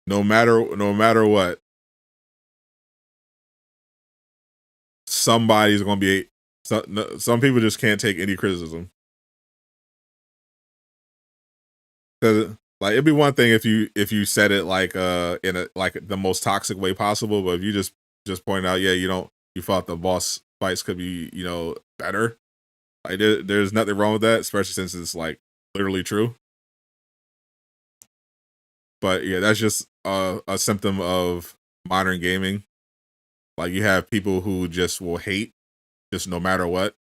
No matter what, somebody's gonna be. Some people just can't take any criticism. Cause like it'd be one thing if you said it like in a like the most toxic way possible, but if you just point out, yeah, you thought the boss fights could be better. Like there's nothing wrong with that, especially since it's like literally true. But yeah, that's just a symptom of modern gaming. Like you have people who just will hate just no matter what.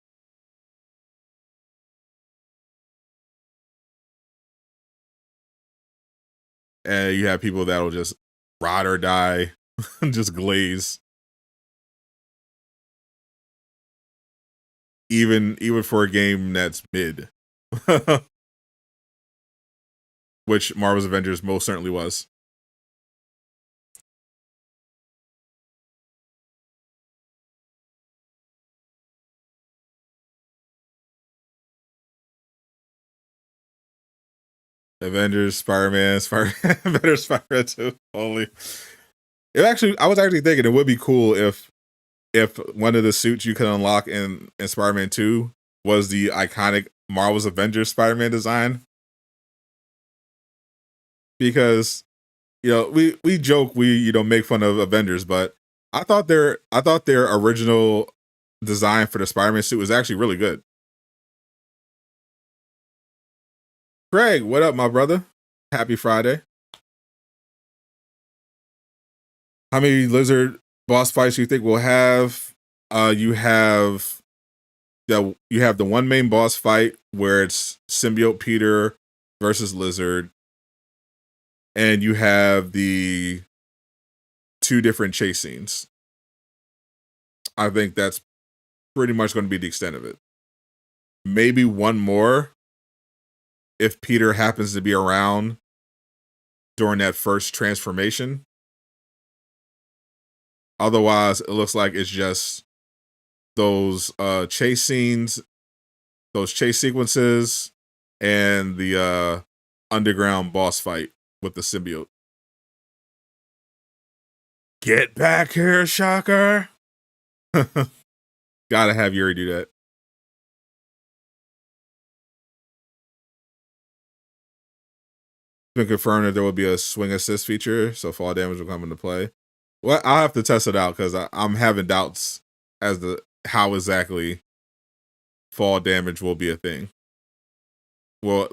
And you have people that'll just ride or die, just glaze. Even for a game that's mid. Which Marvel's Avengers most certainly was. Avengers, Spider-Man, better Spider-Man 2 only. I was actually thinking it would be cool if one of the suits you could unlock in Spider-Man 2 was the iconic Marvel's Avengers Spider-Man design. Because, we joke, we make fun of Avengers, but I thought their original design for the Spider-Man suit was actually really good. Craig, what up, my brother? Happy Friday. How many lizard boss fights do you think we'll have? You have the one main boss fight where it's Symbiote Peter versus Lizard, and you have the two different chase scenes. I think that's pretty much going to be the extent of it. Maybe one more if Peter happens to be around during that first transformation. Otherwise, it looks like it's just those chase scenes, those chase sequences, and the underground boss fight with the symbiote. Get back here, Shocker! Gotta have Yuri do that. It's been confirmed that there will be a swing assist feature, so fall damage will come into play. Well, I'll have to test it out because I'm having doubts as to how exactly fall damage will be a thing. Will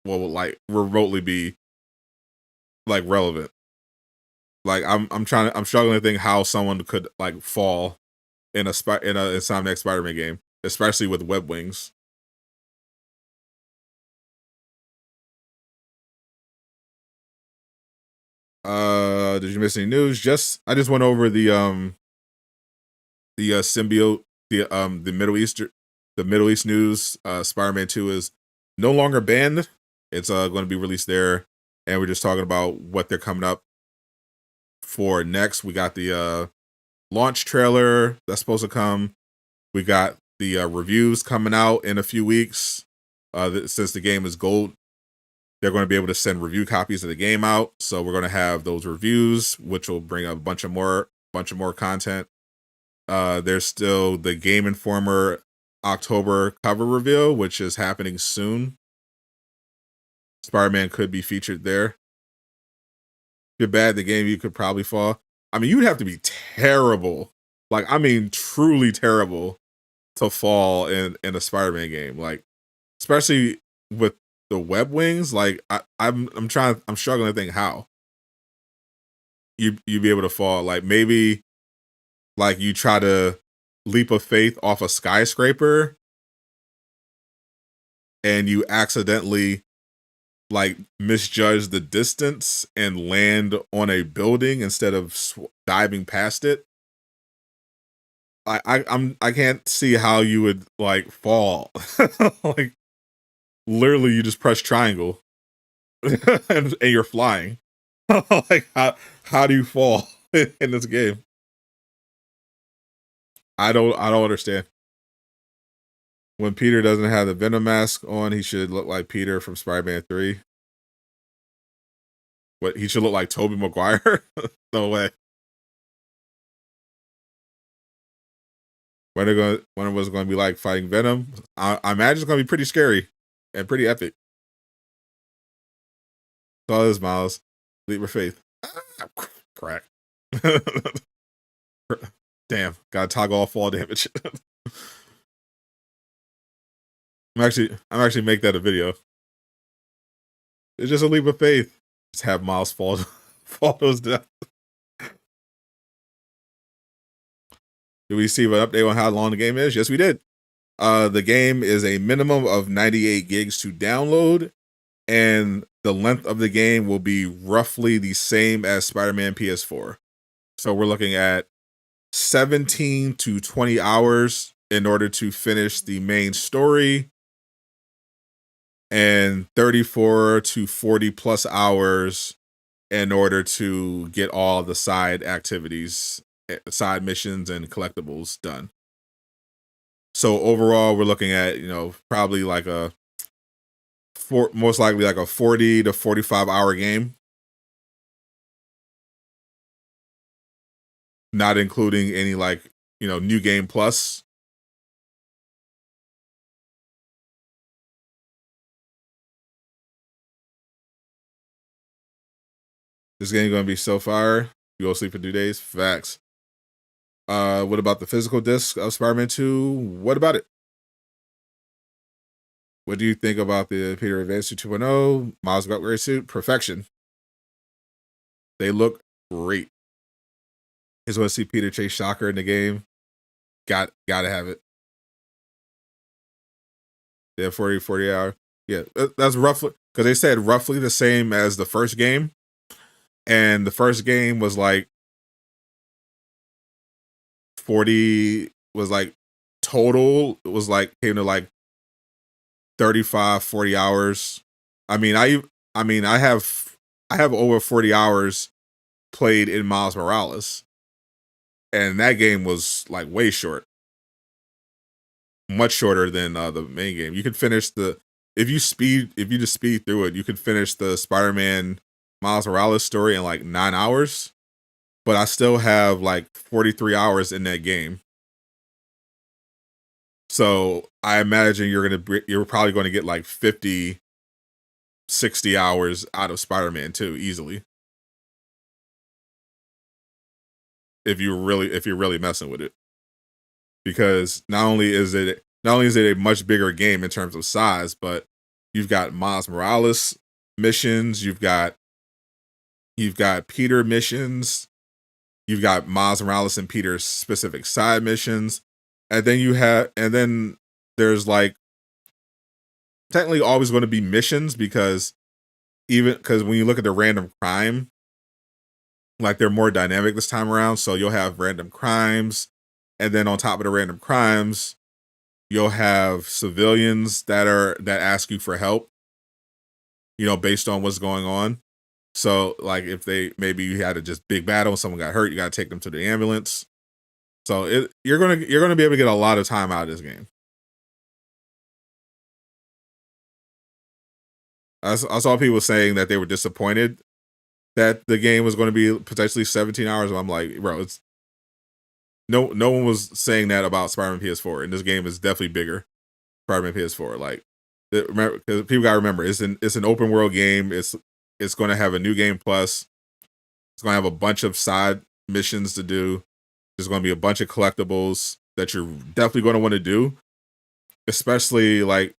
like remotely be like relevant. Like I'm struggling to think how someone could like fall in a Insomniac Spider-Man game, especially with web wings. Did you miss any news? I just went over the symbiote, the Middle East news. Spider-Man 2 is no longer banned. It's going to be released there, and we're just talking about what they're coming up for next. We got the launch trailer that's supposed to come. We got the reviews coming out in a few weeks. Since the game is gold, they're going to be able to send review copies of the game out. So we're going to have those reviews, which will bring a bunch of more content. There's still the Game Informer October cover reveal, which is happening soon. Spider-Man could be featured there. If you're bad at the game, you could probably fall. I mean, you'd have to be terrible. Like, I mean, truly terrible to fall in a Spider-Man game. Like, especially with the web wings. Like, I'm struggling to think how you'd be able to fall. Like, maybe like you try to leap of faith off a skyscraper and you accidentally like misjudge the distance and land on a building instead of diving past it. I can't see how you would like fall. Like literally you just press triangle and you're flying. Like how do you fall in this game? I don't understand. When Peter doesn't have the Venom mask on, he should look like Peter from Spider-Man 3. What, he should look like Tobey Maguire? No way. When it was going to be like fighting Venom? I imagine it's going to be pretty scary and pretty epic. All this, Miles. Leap of faith. Crack. Damn. Gotta toggle off fall damage. I'm actually make that a video. It's just a leap of faith. Just have Miles fall those down. Did we see an update on how long the game is? Yes, we did. The game is a minimum of 98 gigs to download, and the length of the game will be roughly the same as Spider-Man PS4. So we're looking at 17 to 20 hours in order to finish the main story, and 34 to 40 plus hours in order to get all the side activities, side missions, and collectibles done. So overall, we're looking at, probably like most likely like a 40 to 45 hour game. not including any like, new game plus. This game gonna be so fire. You go sleep for 2 days. Facts. What about the physical disc of Spider-Man 2? What about it? What do you think about the Peter Advanced Suit 2.0, Miles upgrade suit? Perfection. They look great. Just want to see Peter chase Shocker in the game. Gotta have it. Yeah, 40 hour. Yeah, that's roughly, because they said roughly the same as the first game. And the first game was like 40, was like total, it was like, came to like 35, 40 hours. I mean, I have over 40 hours played in Miles Morales. And that game was like way short. Much shorter than the main game. You can finish if you just speed through it, you can finish the Spider-Man Miles Morales story in like 9 hours. But I still have like 43 hours in that game. So I imagine you're probably going to get like 50, 60 hours out of Spider-Man 2 easily. If you're really messing with it. Because not only is it a much bigger game in terms of size, but you've got Miles Morales missions, you've got Peter missions, you've got Miles Morales and Peter's specific side missions, and then there's like technically always going to be missions, because when you look at the random crime, like they're more dynamic this time around, so you'll have random crimes, and then on top of the random crimes, you'll have civilians that ask you for help, based on what's going on. So like if maybe you had a just big battle and someone got hurt, you got to take them to the ambulance. So you're going to be able to get a lot of time out of this game. I saw people saying that they were disappointed that the game was going to be potentially 17 hours. And I'm like, bro, it's no one was saying that about Spider-Man PS4, and this game is definitely bigger. Spider-Man PS4, like, remember, because people gotta remember, it's an open world game. It's going to have a new game plus. It's going to have a bunch of side missions to do. There's going to be a bunch of collectibles that you're definitely going to want to do, especially like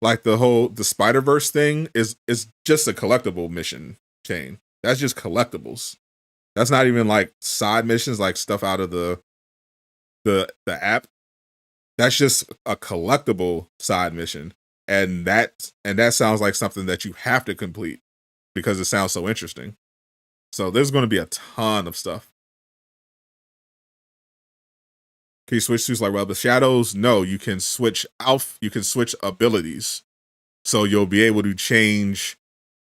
the Spider-Verse thing is just a collectible mission chain. That's just collectibles. That's not even like side missions, like stuff out of the app. That's just a collectible side mission, and that sounds like something that you have to complete because it sounds so interesting. So there's going to be a ton of stuff. Can you switch suits like Web of Shadows? No, you can switch you can switch abilities. So you'll be able to change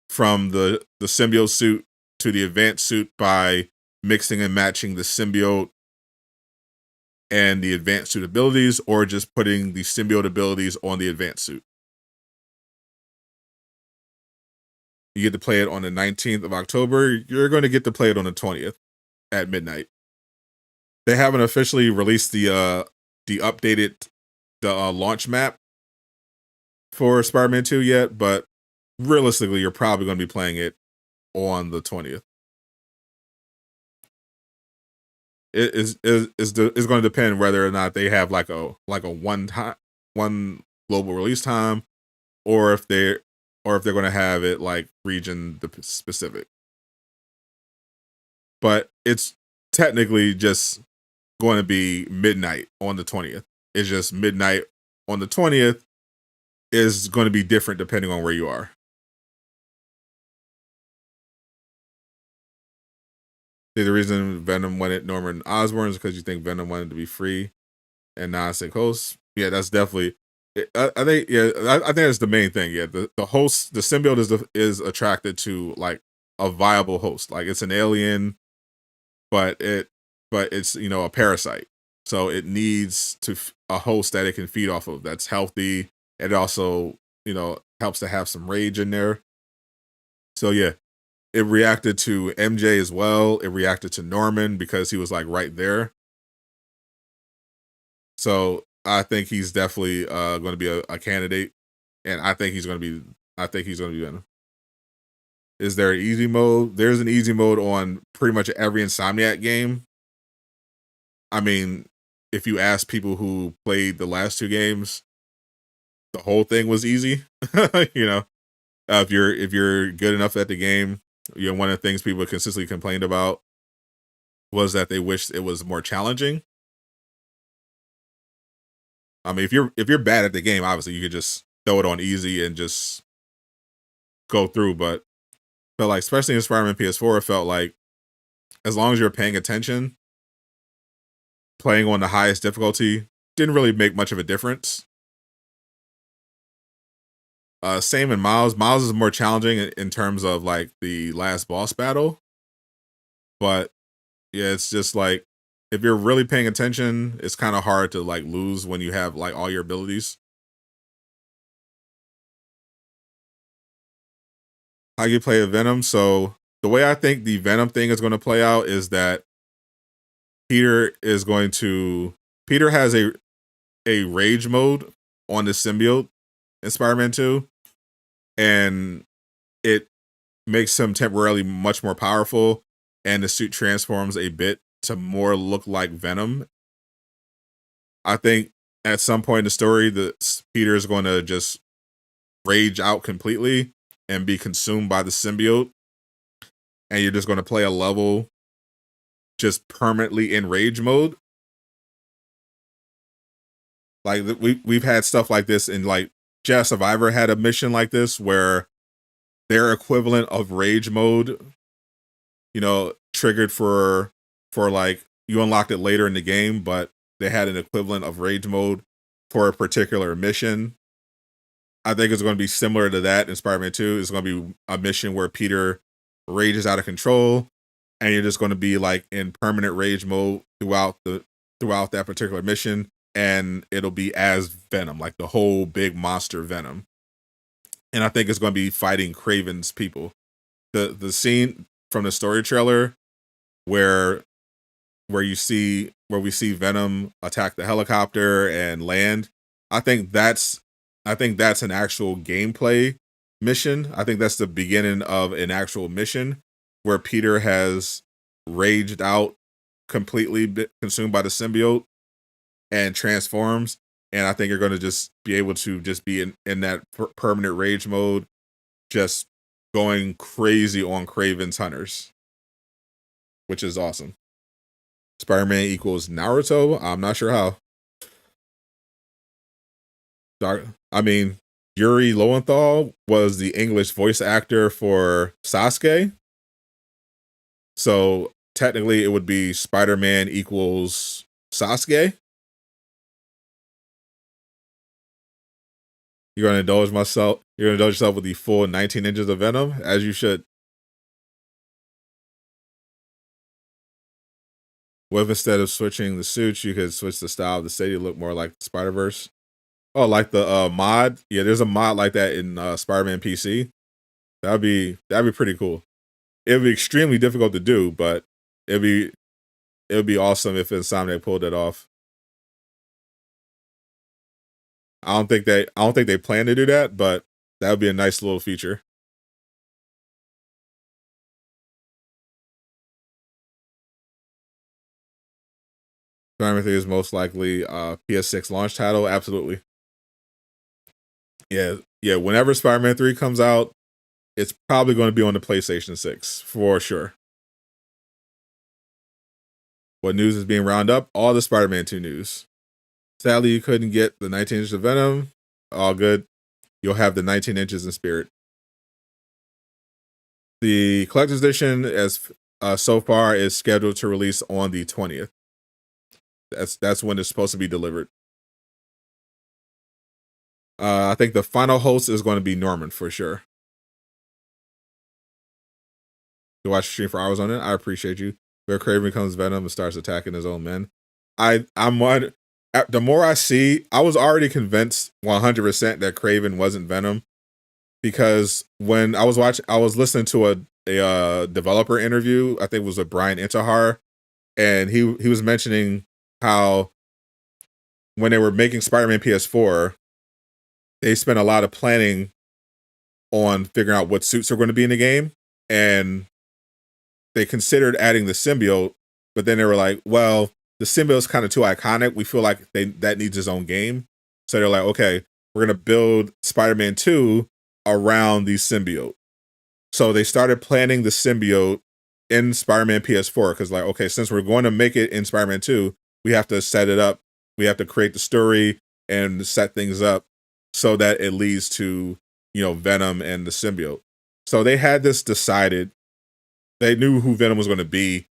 from the symbiote suit to the advanced suit by mixing and matching the symbiote and the advanced suit abilities, or just putting the symbiote abilities on the advanced suit. You get to play it on the 19th of October. You're going to get to play it on the 20th at midnight. They haven't officially released the updated launch map for Spider-Man 2 yet, but realistically, you're probably going to be playing it on the 20th. It's going to depend whether or not they have like a one global release time, or if they're going to have it like region specific. But it's technically just going to be midnight on the 20th. It's just midnight on the 20th is going to be different depending on where you are. The reason Venom wanted Norman Osborn is because you think Venom wanted to be free and not sick host. Yeah, that's definitely. I think. Yeah, I think that's the main thing. Yeah, the host, the symbiote is attracted to like a viable host. Like it's an alien, but it's a parasite. So it needs a host that it can feed off of that's healthy. It also helps to have some rage in there. So yeah, it reacted to MJ as well. It reacted to Norman because he was like right there. So I think he's definitely going to be a candidate, and I think he's going to be. I think he's going to be Venom. Is there an easy mode? There's an easy mode on pretty much every Insomniac game. I mean, if you ask people who played the last two games, the whole thing was easy. You know, if you're good enough at the game, you know, one of the things people consistently complained about was that they wished it was more challenging. I mean, if you're bad at the game, obviously you could just throw it on easy and just go through. But like, especially in Spider-Man PS4, it felt like as long as you're paying attention, playing on the highest difficulty didn't really make much of a difference. Same in Miles. Miles is more challenging in terms of like the last boss battle. But yeah, it's just like if you're really paying attention, it's kind of hard to like lose when you have like all your abilities. How you play a Venom? So the way I think the Venom thing is going to play out is that Peter has a rage mode on the symbiote in Spider-Man 2, and it makes him temporarily much more powerful, and the suit transforms a bit to more look like Venom. I think at some point in the story, Peter is going to just rage out completely and be consumed by the symbiote, and you're just going to play a level just permanently in rage mode. Like we've had stuff like this in like Jedi Survivor had a mission like this where their equivalent of rage mode, you know, triggered for like you unlocked it later in the game, but they had an equivalent of rage mode for a particular mission. I think it's going to be similar to that in Spider-Man 2. It's going to be a mission where Peter rages out of control, and you're just going to be like in permanent rage mode throughout that particular mission, and it'll be as Venom, like the whole big monster Venom. And I think it's going to be fighting Kraven's people. The scene from the story trailer where we see Venom attack the helicopter and land, I think that's an actual gameplay mission. I think that's the beginning of an actual mission where Peter has raged out, completely consumed by the symbiote, and transforms. And I think you're going to just be able to just be in that permanent rage mode, just going crazy on Kraven's hunters, which is awesome. Spider-Man equals Naruto? I'm not sure how. I mean, Yuri Lowenthal was the English voice actor for Sasuke. So technically it would be Spider-Man equals Sasuke. You're gonna indulge yourself with the full 19 inches of Venom, as you should. What if instead of switching the suits, you could switch the style of the city to look more like the Spider-Verse? Oh, like the mod? Yeah, there's a mod like that in Spider-Man PC. That'd be pretty cool. It would be extremely difficult to do, but it would be awesome if Insomniac pulled it off. I don't think they plan to do that, but that would be a nice little feature. Spider-Man 3 is most likely PS6 launch title. Absolutely. Yeah. Whenever Spider-Man 3 comes out, it's probably going to be on the PlayStation 6 for sure. What news is being rounded up? All the Spider-Man 2 news. Sadly, you couldn't get the 19 inches of Venom. All good. You'll have the 19 inches in spirit. The collector's edition, as so far, is scheduled to release on the 20th. That's when it's supposed to be delivered. I think the final host is going to be Norman for sure. You watch the stream for hours on it. I appreciate you. Where Kraven becomes Venom and starts attacking his own men. The more I see, I was already convinced 100% that Kraven wasn't Venom, because when I was listening to a developer interview. I think it was with Brian Intihar, and he was mentioning how when they were making Spider-Man PS4, they spent a lot of planning on figuring out what suits are going to be in the game, and they considered adding the symbiote, but then they were like, well, the symbiote's kind of too iconic. We feel like that needs his own game. So they're like, okay, we're going to build Spider-Man 2 around the symbiote. So they started planning the symbiote in Spider-Man PS4 because, like, okay, since we're going to make it in Spider-Man 2, we have to set it up. We have to create the story and set things up so that it leads to, Venom and the symbiote. So they had this decided. They knew who Venom was going to be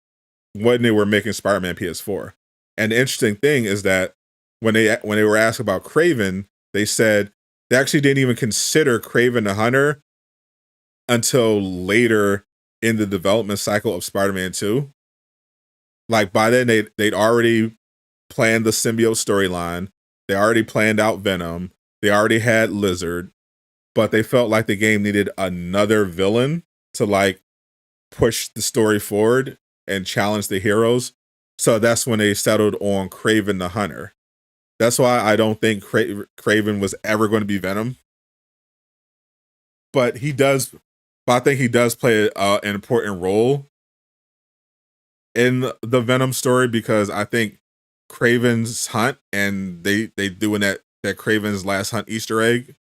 when they were making Spider-Man PS4. And the interesting thing is that when they were asked about Kraven, they said they actually didn't even consider Kraven the Hunter until later in the development cycle of Spider-Man 2. Like by then they'd already planned the symbiote storyline. They already planned out Venom. They already had Lizard, but they felt like the game needed another villain to like push the story forward and challenge the heroes. So that's when they settled on Kraven the Hunter. That's why I don't think Kraven was ever going to be Venom. But I think he does play an important role in the Venom story because I think Kraven's hunt and they doing that Kraven's last hunt Easter egg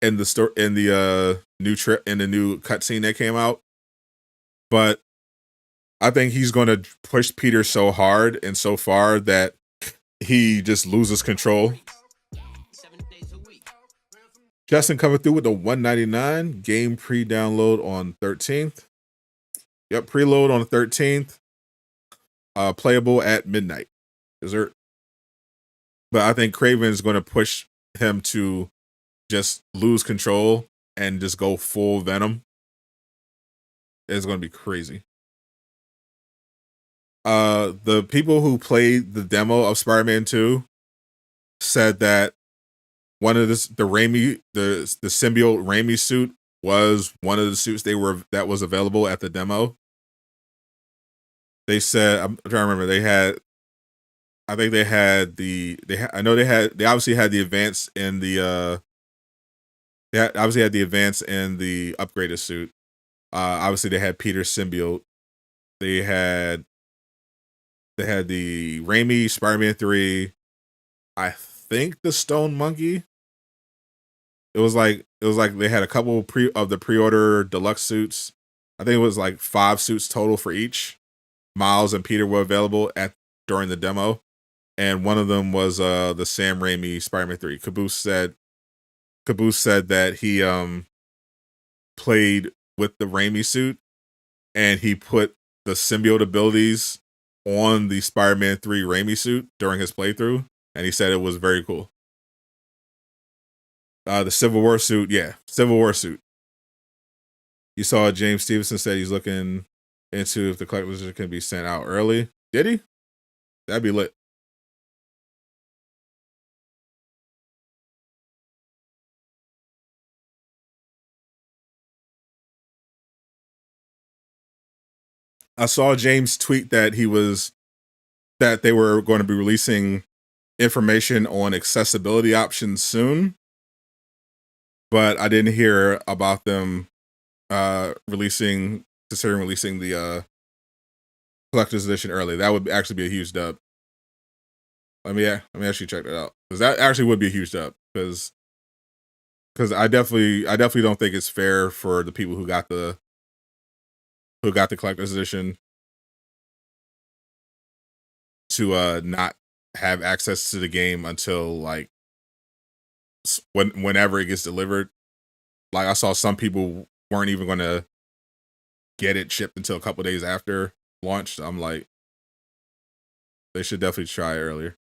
in the story in the new cutscene that came out. But I think he's going to push Peter so hard and so far that he just loses control. Justin coming through with the $1.99 game pre-download on 13th. Yep, preload on the 13th. Playable at midnight. Dessert. But I think Kraven's going to push him to just lose control and just go full Venom. It's going to be crazy. The people who played the demo of Spider-Man 2 said that one of the symbiote Raimi suit was one of the suits that was available at the demo. They said, I'm trying to remember, they obviously had the advance in the upgraded suit. Obviously they had Peter's symbiote. They had the Raimi Spider-Man 3. I think the Stone Monkey. It was like they had a couple of the pre-order deluxe suits. I think it was like 5 suits total for each. Miles and Peter were available during the demo, and one of them was the Sam Raimi Spider-Man 3. Caboose said that he played with the Raimi suit, and he put the symbiote abilities on the Spider-Man 3 Raimi suit during his playthrough, and he said it was very cool. The Civil War suit, yeah, Civil War suit. You saw James Stevenson said he's looking into if the collector's edition can be sent out early. Did he? That'd be lit. I saw James tweet that they were going to be releasing information on accessibility options soon, but I didn't hear about them considering releasing the collector's edition early. That would actually be a huge dub. Let me actually check that out, because that actually would be a huge dub, because I definitely don't think it's fair for the people who got the collector's edition to not have access to the game until like whenever it gets delivered. Like I saw some people weren't even going to get it shipped until a couple days after launch. I'm like, they should definitely try earlier.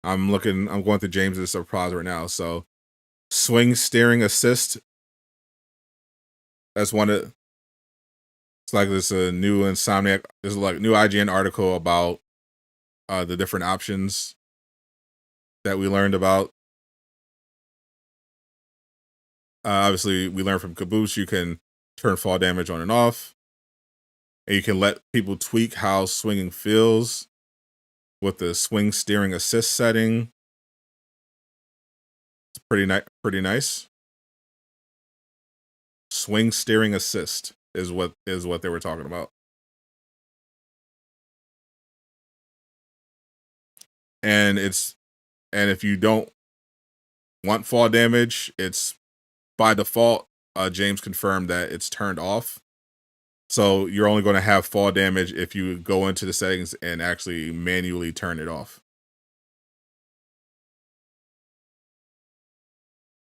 I'm going through James's surprise right now. So swing steering assist. That's one of, it's like this new Insomniac. There's like new IGN article about the different options that we learned about. Obviously, we learned from Caboose you can turn fall damage on and off, and you can let people tweak how swinging feels with the swing steering assist setting. It's pretty nice. Swing steering assist is what they were talking about. And if you don't want fall damage, it's by default. James confirmed that it's turned off. So you're only going to have fall damage if you go into the settings and actually manually turn it off.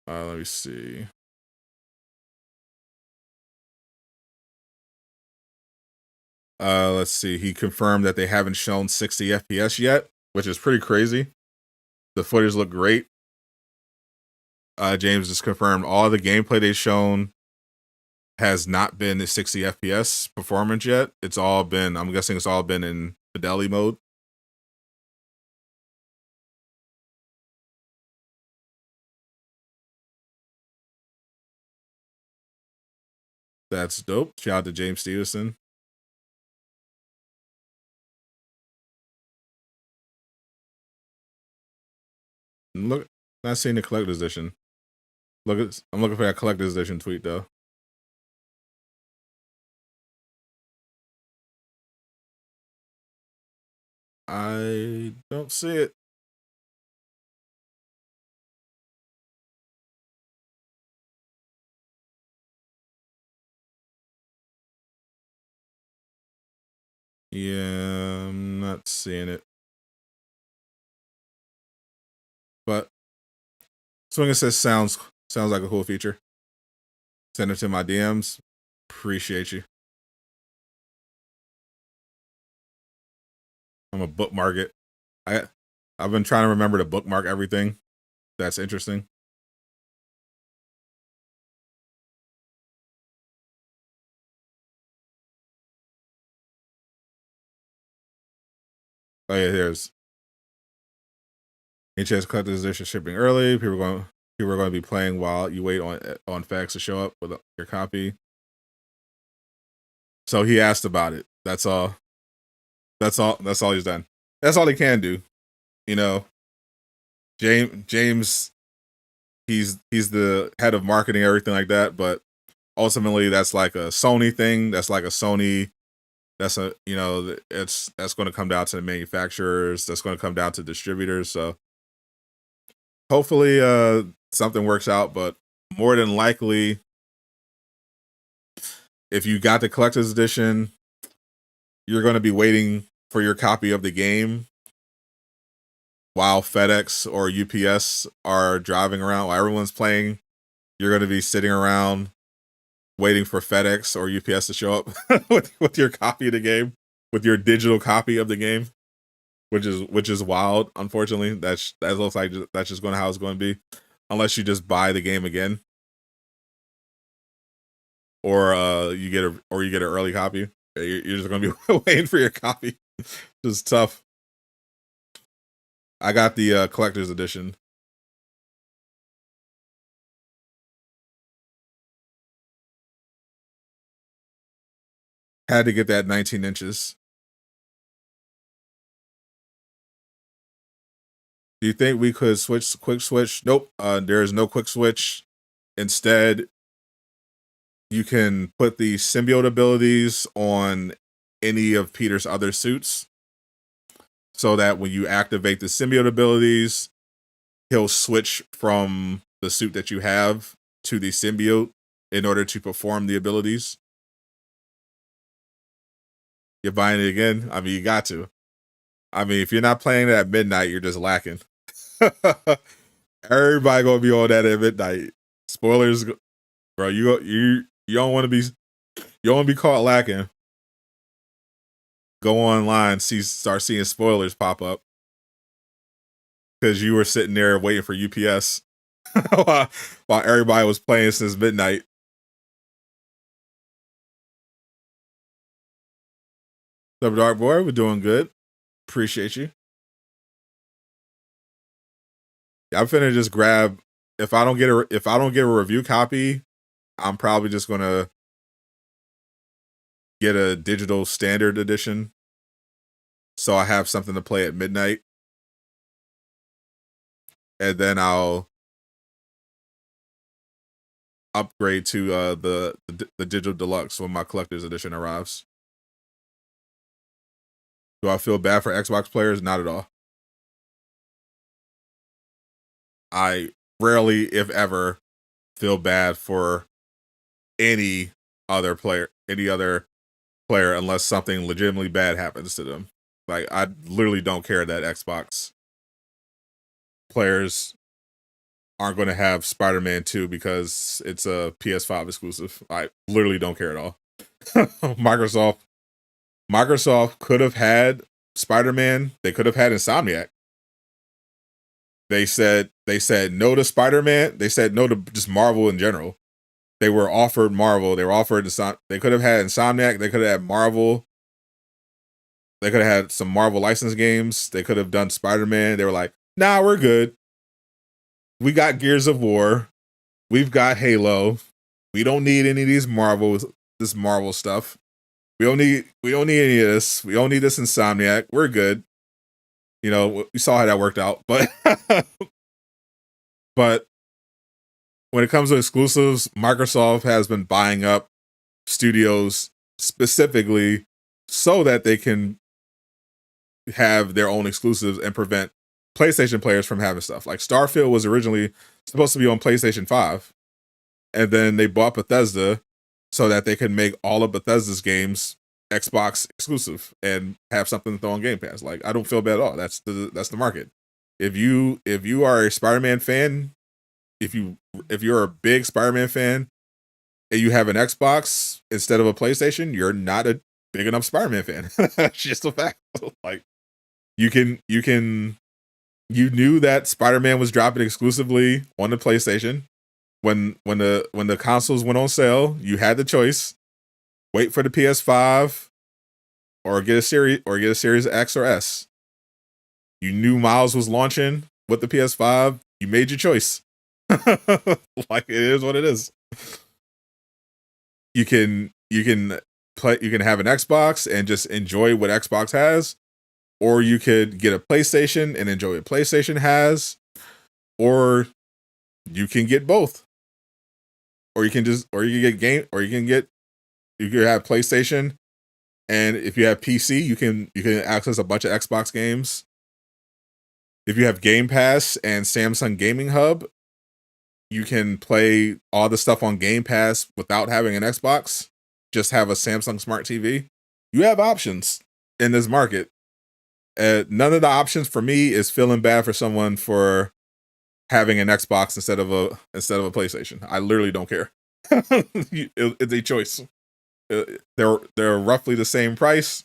Let me see. Let's see. He confirmed that they haven't shown 60 FPS yet, which is pretty crazy. The footage looked great. James just confirmed all the gameplay they've shown has not been the 60 FPS performance yet. It's all been, I'm guessing it's all been in fidelity mode. That's dope. Shout out to James Stevenson. Look, not seeing the collector's edition. I'm looking for that collector's edition tweet though. I don't see it. Yeah, I'm not seeing it. But Swing Assist sounds like a cool feature. Send it to my DMs. Appreciate you. I'm a bookmark it. I've been trying to remember to bookmark everything. That's interesting. Oh yeah, here's HS Collector's Edition shipping early. People are going to be playing while you wait on facts to show up with your copy. So he asked about it. That's all. That's all he's done. That's all he can do. You know, James, he's the head of marketing, everything like that. But ultimately, that's like a Sony thing. That's like a Sony. That's a that's going to come down to the manufacturers. That's going to come down to distributors. So hopefully, something works out. But more than likely, if you got the collector's edition, you're going to be waiting for your copy of the game while FedEx or UPS are driving around, while everyone's playing. You're going to be sitting around waiting for FedEx or UPS to show up with your copy of the game, with your digital copy of the game, which is wild. Unfortunately, that looks like that's just going to how it's going to be, unless you just buy the game again, or you get an early copy. You're just going to be waiting for your copy. It's tough. I got the collector's edition. Had to get that 19 inches. Do you think we could quick switch? Nope. There is no quick switch. Instead, you can put the symbiote abilities on any of Peter's other suits, so that when you activate the symbiote abilities, he'll switch from the suit that you have to the symbiote in order to perform the abilities. You're buying it again? I mean, you got to. I mean, if you're not playing it at midnight, you're just lacking. Everybody gonna be on that at midnight. Spoilers, bro. You don't want to be caught lacking. Go online, start seeing spoilers pop up because you were sitting there waiting for UPS while everybody was playing since midnight. So, Dark Boy, we're doing good. Appreciate you. I'm finna just grab if I don't get a review copy, I'm probably just gonna get a digital standard edition, so I have something to play at midnight, and then I'll upgrade to the digital deluxe when my collector's edition arrives. Do I feel bad for Xbox players? Not at all. I rarely, if ever, feel bad for any other player unless something legitimately bad happens to them. Like, I literally don't care that Xbox players aren't going to have Spider-Man 2 because it's a PS5 exclusive. I literally don't care at all. Microsoft could have had Spider-Man. They could have had Insomniac. They said no to Spider-Man. They said no to just Marvel in general. They were offered Marvel. They were offered they could have had Insomniac. They could have had Marvel. They could have had some Marvel licensed games. They could have done Spider-Man. They were like, nah, we're good. We got Gears of War. We've got Halo. We don't need any of these Marvel stuff. We don't need any of this. We don't need this Insomniac. We're good. You know, we saw how that worked out. But but when it comes to exclusives, Microsoft has been buying up studios specifically so that they can have their own exclusives and prevent PlayStation players from having stuff. Like Starfield was originally supposed to be on PlayStation 5, and then they bought Bethesda so that they could make all of Bethesda's games Xbox exclusive and have something to throw on Game Pass. Like, I don't feel bad at all. That's the market. If you are a Spider-Man fan, if you're a big Spider-Man fan and you have an Xbox instead of a PlayStation, you're not a big enough Spider-Man fan. That's just a fact. Like, you knew that Spider-Man was dropping exclusively on the PlayStation. When the consoles went on sale, you had the choice: wait for the PS5 or get a Series X or S. You knew Miles was launching with the PS5. You made your choice. Like, it is what it is. You can have an Xbox and just enjoy what Xbox has, or you could get a PlayStation and enjoy what PlayStation has, or you can get both. Or you can have PlayStation, and if you have PC, you can access a bunch of Xbox games. If you have Game Pass and Samsung Gaming Hub, you can play all the stuff on Game Pass without having an Xbox. Just have a Samsung Smart TV. You have options in this market. None of the options for me is feeling bad for someone for having an Xbox instead of a PlayStation. I literally don't care. It's a choice. They're roughly the same price.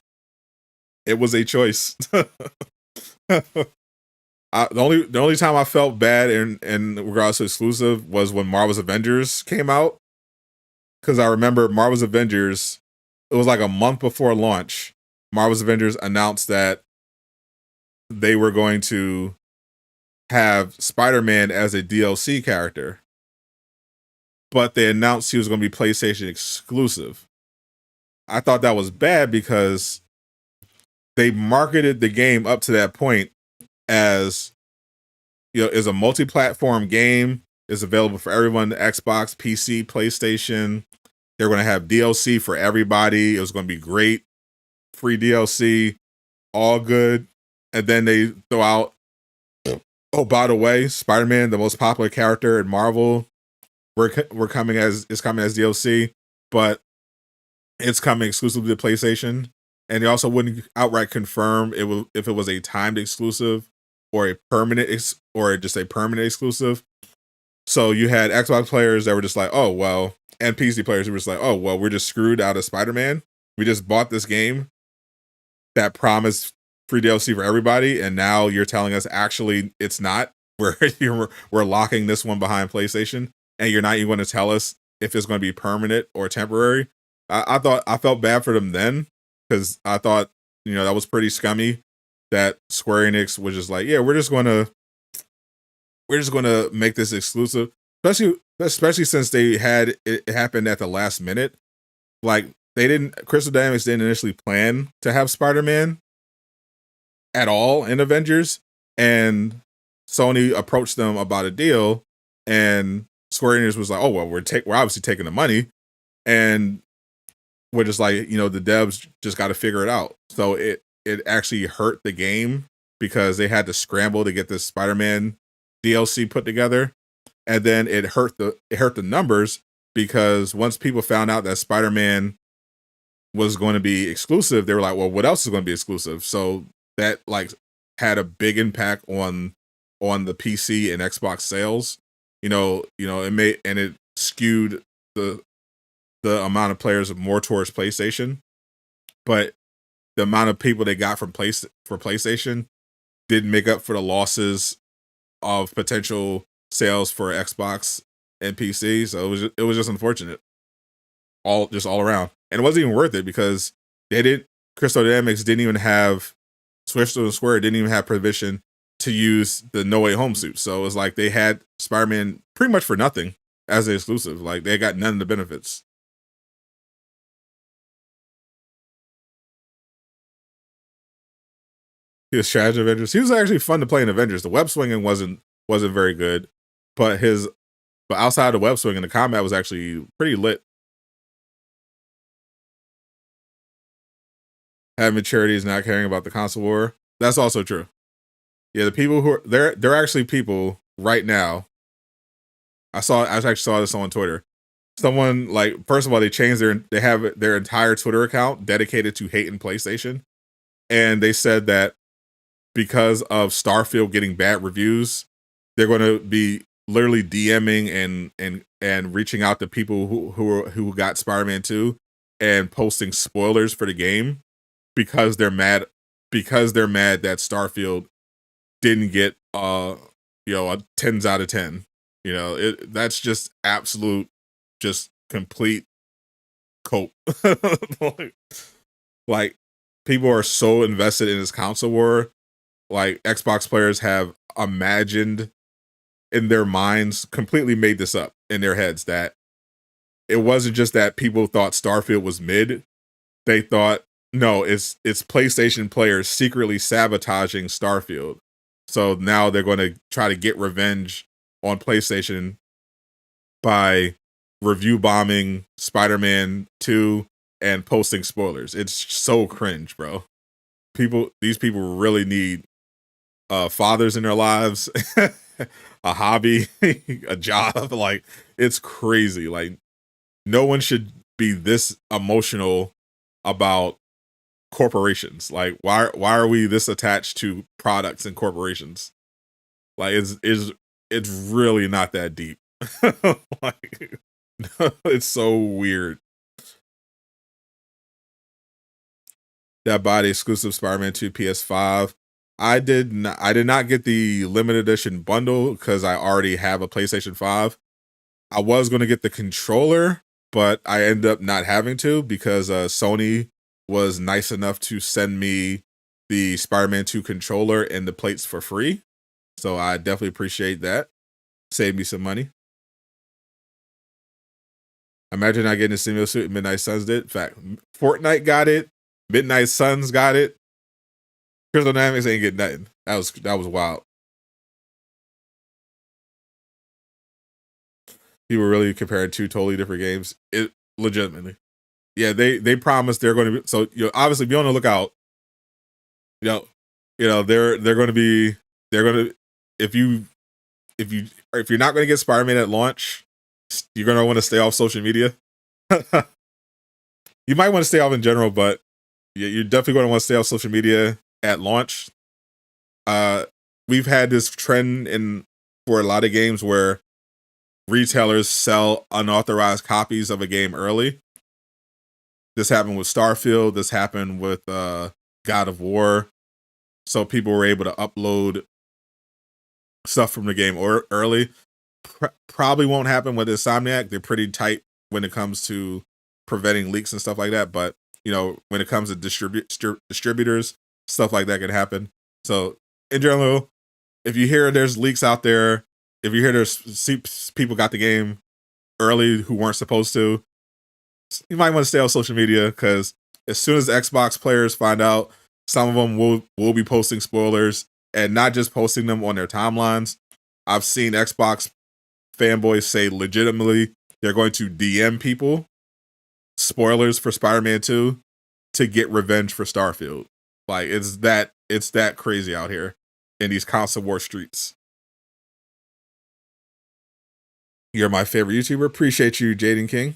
It was a choice. The only time I felt bad in regards to exclusive was when Marvel's Avengers came out, because I remember Marvel's Avengers. It was like a month before launch. Marvel's Avengers announced that they were going to have Spider-Man as a DLC character, but they announced he was going to be PlayStation exclusive. I thought that was bad because they marketed the game up to that point as, you know, is a multi-platform game, is available for everyone: Xbox, PC, PlayStation. They're going to have DLC for everybody. It was going to be great, free DLC, all good. And then they throw out, oh, by the way, Spider-Man, the most popular character in Marvel, is coming as DLC, but it's coming exclusively to PlayStation. And they also wouldn't outright confirm if it was a timed exclusive or a permanent just a permanent exclusive. So you had Xbox players that were just like, oh well, and PC players who were just like, oh well, we're just screwed out of Spider-Man. We just bought this game that promised free DLC for everybody, and now you're telling us actually it's not. We're locking this one behind PlayStation, and you're not even going to tell us if it's going to be permanent or temporary. I felt bad for them then, because I thought, you know, that was pretty scummy that Square Enix was just like, yeah, we're just going to we're just going to make this exclusive, especially since they had it happen at the last minute. Like Crystal Dynamics didn't initially plan to have Spider-Man at all in Avengers, and Sony approached them about a deal, and Square Enix was like, "Oh well, we're obviously taking the money," and we're just like, the devs just got to figure it out. So it actually hurt the game because they had to scramble to get this Spider-Man DLC put together, and then it hurt the numbers because once people found out that Spider-Man was going to be exclusive, they were like, "Well, what else is going to be exclusive?" So that had a big impact on the PC and Xbox sales. It skewed the amount of players more towards PlayStation, but the amount of people they got for PlayStation didn't make up for the losses of potential sales for Xbox and PC. So it was just unfortunate, all around, and it wasn't even worth it because Crystal Dynamics didn't even have Square didn't even have permission to use the No Way Home suit. So it was like they had Spider-Man pretty much for nothing as an exclusive. Like they got none of the benefits. He was trash in Avengers. He was actually fun to play in Avengers. The web swinging wasn't very good, but outside of the web swinging, the combat was actually pretty lit. Having maturity is not caring about the console war. That's also true. Yeah, the people who are there are actually people right now. I actually saw this on Twitter. Someone, like, first of all, they have their entire Twitter account dedicated to hating PlayStation, and they said that because of Starfield getting bad reviews, they're going to be literally DMing and reaching out to people who got Spider-Man 2 and posting spoilers for the game because they're mad that Starfield didn't get a 10s out of 10. That's just absolute, just complete cope. like people are so invested in this console war. Like Xbox players have imagined in their minds, completely made this up in their heads, that it wasn't just that people thought Starfield was mid. They thought, no, it's PlayStation players secretly sabotaging Starfield. So now they're going to try to get revenge on PlayStation by review bombing Spider-Man 2 and posting spoilers. It's so cringe, bro. These people really need fathers in their lives, a hobby, a job. Like, it's crazy. Like, no one should be this emotional about corporations. Like, why are we this attached to products and corporations? Like, it's really not that deep. Like, it's so weird. That body exclusive Spider-Man 2 PS5. I did not get the limited edition bundle because I already have a PlayStation 5. I was going to get the controller, but I ended up not having to because Sony was nice enough to send me the Spider-Man 2 controller and the plates for free. So I definitely appreciate that. Saved me some money. Imagine not getting a Symbiote suit and Midnight Suns did. In fact, Fortnite got it. Midnight Suns got it. Crystal Dynamics ain't getting nothing. That was wild. People really comparing two totally different games. It legitimately. Yeah, they promised they're going to be, so obviously be on the lookout. They're going to be, if you're not going to get Spider-Man at launch, you're going to want to stay off social media. You might want to stay off in general, but you're definitely going to want to stay off social media at launch. We've had this trend for a lot of games where retailers sell unauthorized copies of a game early. This happened with Starfield. This happened with God of War. So people were able to upload stuff from the game early. Probably won't happen with Insomniac. They're pretty tight when it comes to preventing leaks and stuff like that. But when it comes to distributors, stuff like that can happen. So in general, if you hear there's leaks out there, if you hear there's people got the game early who weren't supposed to, you might want to stay on social media, because as soon as Xbox players find out, some of them will be posting spoilers, and not just posting them on their timelines. I've seen Xbox fanboys say legitimately they're going to DM people spoilers for Spider-Man 2 to get revenge for Starfield. Like, it's that crazy out here in these console war streets. You're my favorite YouTuber. Appreciate you, Jaden King.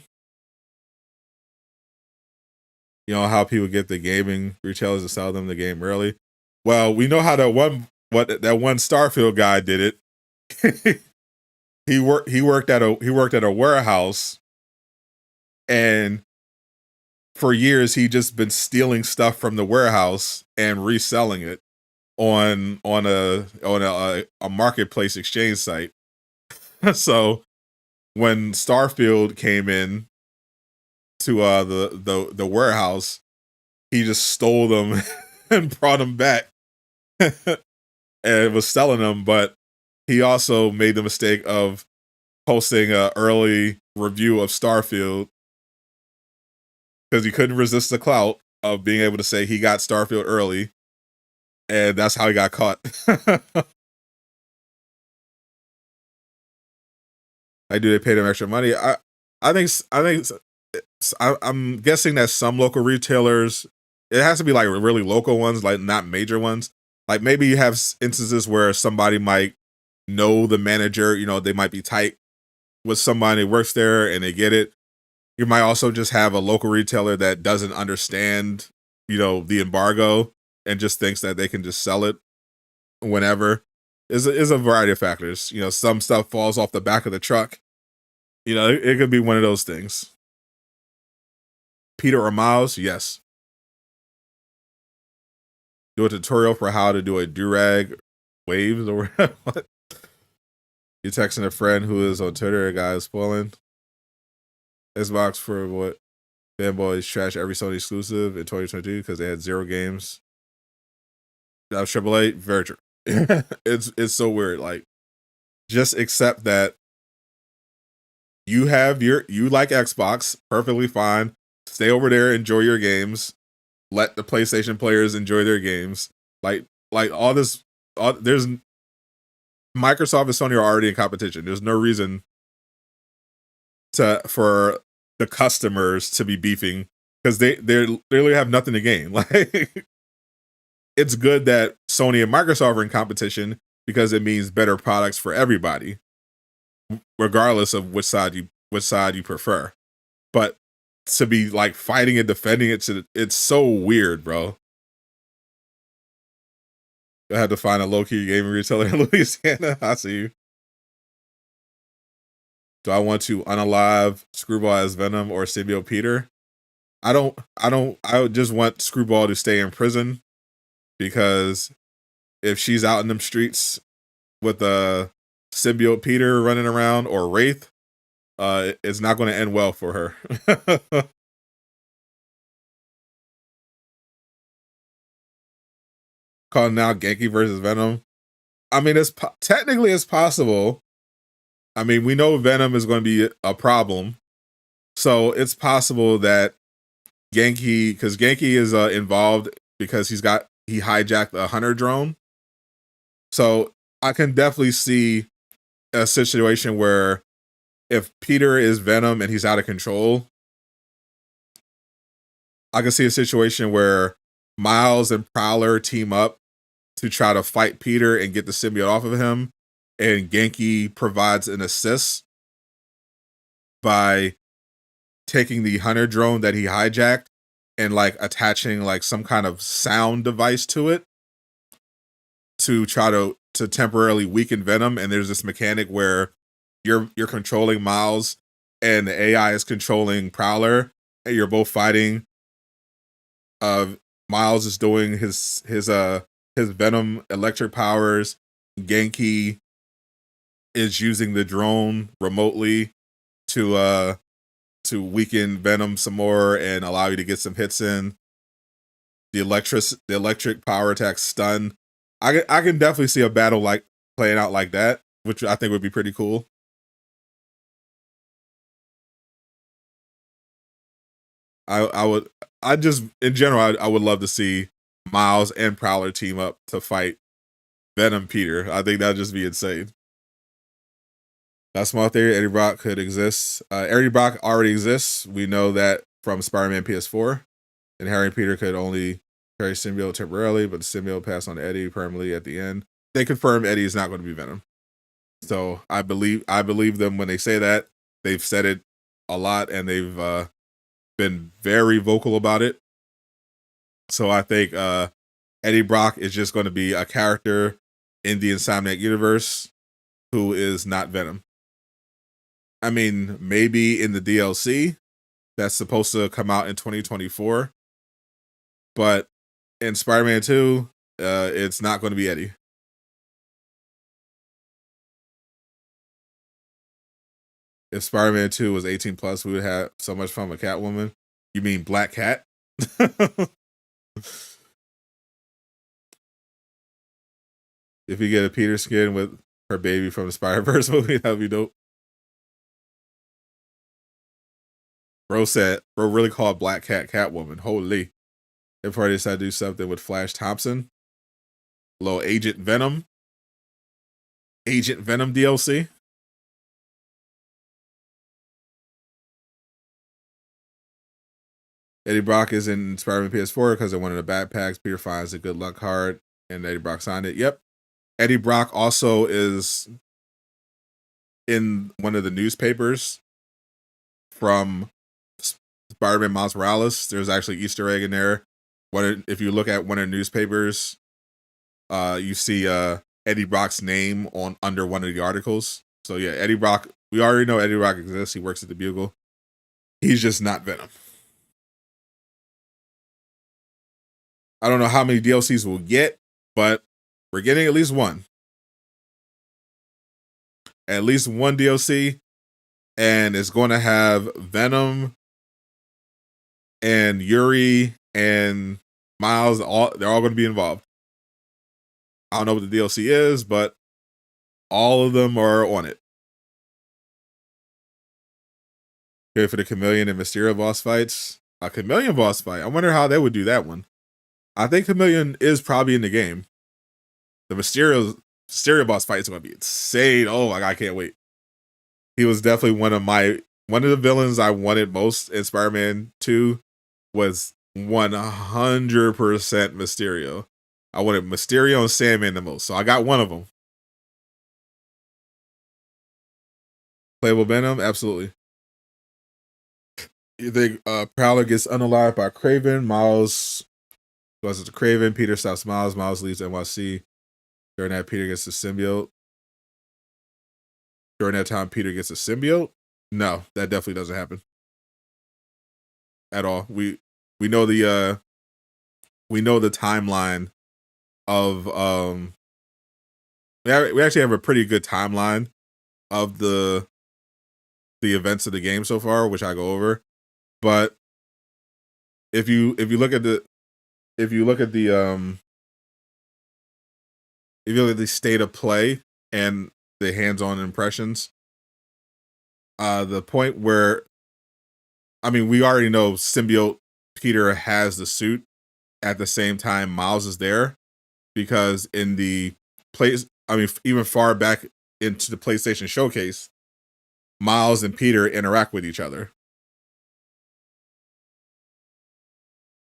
You know how people get the gaming retailers to sell them the game early? Well, we know how that one Starfield guy did it. he worked at a warehouse, and for years he just been stealing stuff from the warehouse and reselling it on a marketplace exchange site. So when Starfield came in to the warehouse, he just stole them and brought them back and was selling them. But he also made the mistake of posting an early review of Starfield because he couldn't resist the clout of being able to say he got Starfield early, and that's how he got caught. Do they pay them extra money? I'm guessing that some local retailers, it has to be like really local ones, like not major ones. Like maybe you have instances where somebody might know the manager, they might be tight with somebody who works there and they get it. You might also just have a local retailer that doesn't understand, the embargo and just thinks that they can just sell it whenever. Is a variety of factors. Some stuff falls off the back of the truck. It could be one of those things. Peter or Miles, yes. Do a tutorial for how to do a durag waves or what? You texting a friend who is on Twitter, a guy is spoiling. Xbox for what? Fanboys trash every Sony exclusive in 2022 because they had 0 games. That was AAA. Very true. It's so weird. Like, just accept that you like Xbox, perfectly fine. Stay over there, enjoy your games. Let the PlayStation players enjoy their games. Like all this, there's Microsoft and Sony are already in competition. There's no reason for the customers to be beefing because they literally have nothing to gain. Like, it's good that Sony and Microsoft are in competition because it means better products for everybody, regardless of which side you prefer. But to be like fighting and defending it's so weird, bro. I had to find a low-key gaming retailer in Louisiana. I see you. Do I want to unalive Screwball as Venom or Symbiote Peter? I would just want Screwball to stay in prison, because if she's out in them streets with a Symbiote Peter running around or Wraith, it's not going to end well for her. Calling out Genki versus Venom. I mean, technically it's possible. I mean, we know Venom is going to be a problem, so it's possible that because Genki is involved because he hijacked a hunter drone. So I can definitely see a situation where if Peter is Venom and he's out of control, I can see a situation where Miles and Prowler team up to try to fight Peter and get the symbiote off of him, and Genki provides an assist by taking the hunter drone that he hijacked and like attaching like some kind of sound device to it to try to temporarily weaken Venom. And there's this mechanic where you're controlling Miles and the AI is controlling Prowler, and you're both fighting. Miles is doing his Venom electric powers. Genki is using the drone remotely to weaken Venom some more and allow you to get some hits in. The electric power attack stun. I can definitely see a battle like playing out like that. which I think would be pretty cool. I just in general I would love to see Miles and Prowler team up to fight Venom Peter. I think that'd just be insane. That's small theory. Eddie Brock could exist. Eddie Brock already exists. We know that from Spider-Man PS4. And Harry and Peter could only carry symbiote temporarily, but the symbiote passed on to Eddie permanently at the end. They confirm Eddie is not going to be Venom. So I believe them when they say that. They've said it a lot, and they've been very vocal about it. So I think Eddie Brock is just going to be a character in the Insomniac universe who is not Venom. I mean, maybe in the DLC that's supposed to come out in 2024, but in Spider-Man 2, it's not going to be Eddie. If Spider-Man 2 was 18 plus, we would have so much fun with Catwoman. You mean Black Cat? If you get a Peter skin with her baby from the Spider-Verse movie, that'd be dope. Bro really called Black Cat Catwoman. Holy. They probably decided to do something with Flash Thompson. Little Agent Venom DLC. Eddie Brock is in Spider-Man PS4 because of one of the backpacks. Peter finds a good luck card, and Eddie Brock signed it. Yep. Eddie Brock also is in one of the newspapers from Spider-Man Miles Morales. There's actually Easter egg in there. If you look at one of the newspapers, you see Eddie Brock's name under one of the articles. So yeah, Eddie Brock. We already know Eddie Brock exists. He works at the Bugle. He's just not Venom. I don't know how many DLCs we'll get, but we're getting at least one. At least one DLC, and it's going to have Venom and Yuri and Miles. They're all going to be involved. I don't know what the DLC is, but all of them are on it. Good for the Chameleon and Mysterio boss fights. A Chameleon boss fight. I wonder how they would do that one. I think Chameleon is probably in the game. The Mysterio boss fight is going to be insane. Oh my god, I can't wait. He was definitely one of the villains I wanted most in Spider-Man 2 was 100% Mysterio. I wanted Mysterio and Sandman the most, so I got one of them. Playable Venom? Absolutely. You think Prowler gets unalived by Craven, Miles goes to Craven, Peter stops Miles, Miles leaves NYC. During that, Peter gets the symbiote. During that time, Peter gets a symbiote? No, that definitely doesn't happen. At all. We know the timeline of we actually have a pretty good timeline of the events of the game so far, which I go over. But if you look at the state of play and the hands-on impressions, the point where, I mean, we already know Symbiote Peter has the suit at the same time Miles is there, because in the place, I mean, even far back into the PlayStation Showcase, Miles and Peter interact with each other.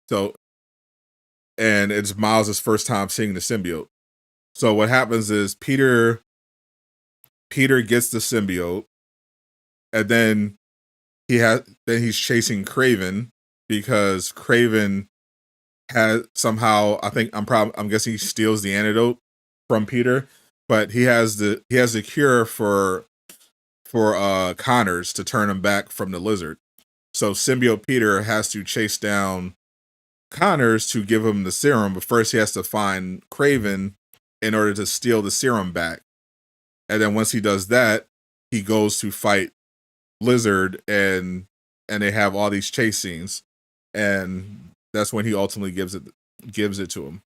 So, and it's Miles' first time seeing the symbiote. So what happens is Peter gets the symbiote, and then he's chasing Craven, because Craven has somehow, I'm guessing he steals the antidote from Peter, but he has the cure for Connors to turn him back from the lizard. So Symbiote Peter has to chase down Connors to give him the serum, but first he has to find Craven in order to steal the serum back. And then once he does that, he goes to fight Lizard, and they have all these chase scenes, and that's when he ultimately gives it to him.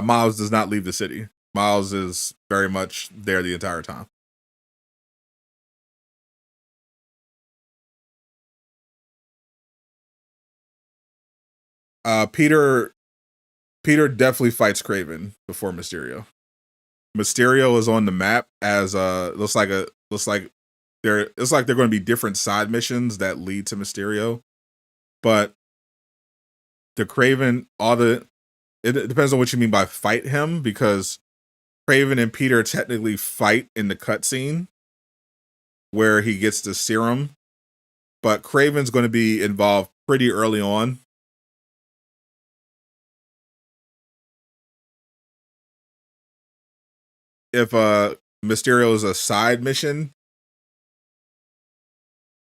Miles does not leave the city. Miles is very much there the entire time. Peter definitely fights Kraven before Mysterio. Mysterio is on the map as looks like they're going to be different side missions that lead to Mysterio, but the Kraven it depends on what you mean by fight him, because Kraven and Peter technically fight in the cutscene where he gets the serum, but Kraven's going to be involved pretty early on. If Mysterio is a side mission,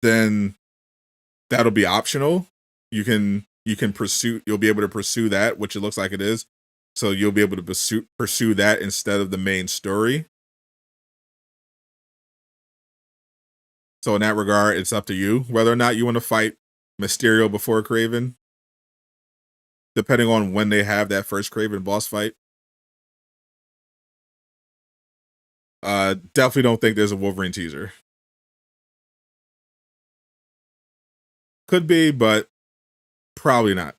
then that'll be optional. You can you'll be able to pursue that, which it looks like it is. So you'll be able to pursue that instead of the main story. So in that regard, it's up to you whether or not you want to fight Mysterio before Kraven, depending on when they have that first Kraven boss fight. Definitely don't think there's a Wolverine teaser. Could be, but probably not.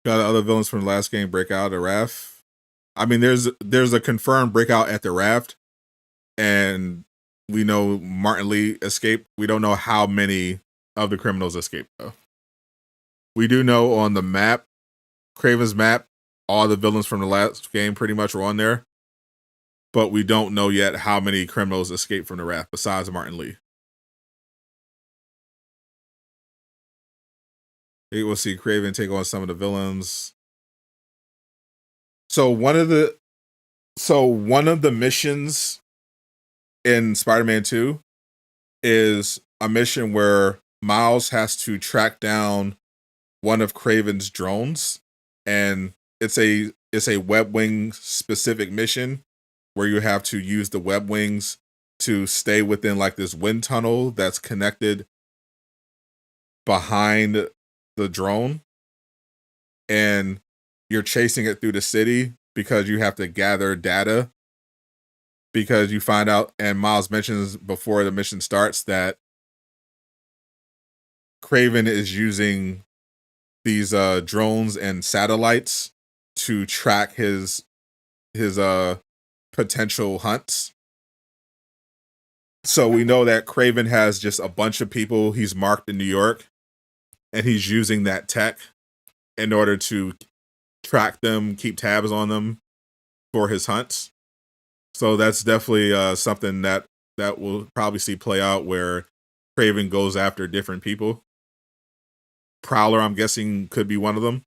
Got other villains from the last game break out at Raft. I mean, there's a confirmed breakout at the Raft, and we know Martin Lee escaped. We don't know how many of the criminals escaped, though. We do know on the map, Kraven's map, all the villains from the last game pretty much were on there, but we don't know yet how many criminals escaped from the Raft besides Martin Lee. We'll see Kraven take on some of the villains. So one of the missions in Spider-Man 2 is a mission where Miles has to track down one of Kraven's drones, and it's a web wing specific mission where you have to use the web wings to stay within like this wind tunnel that's connected behind the drone, and you're chasing it through the city because you have to gather data, because you find out, and Miles mentions before the mission starts, that Kraven is using these drones and satellites to track his potential hunts. So we know that Kraven has just a bunch of people he's marked in New York, and he's using that tech in order to track them, keep tabs on them for his hunts. So that's definitely something that we'll probably see play out, where Kraven goes after different people. Prowler, I'm guessing, could be one of them.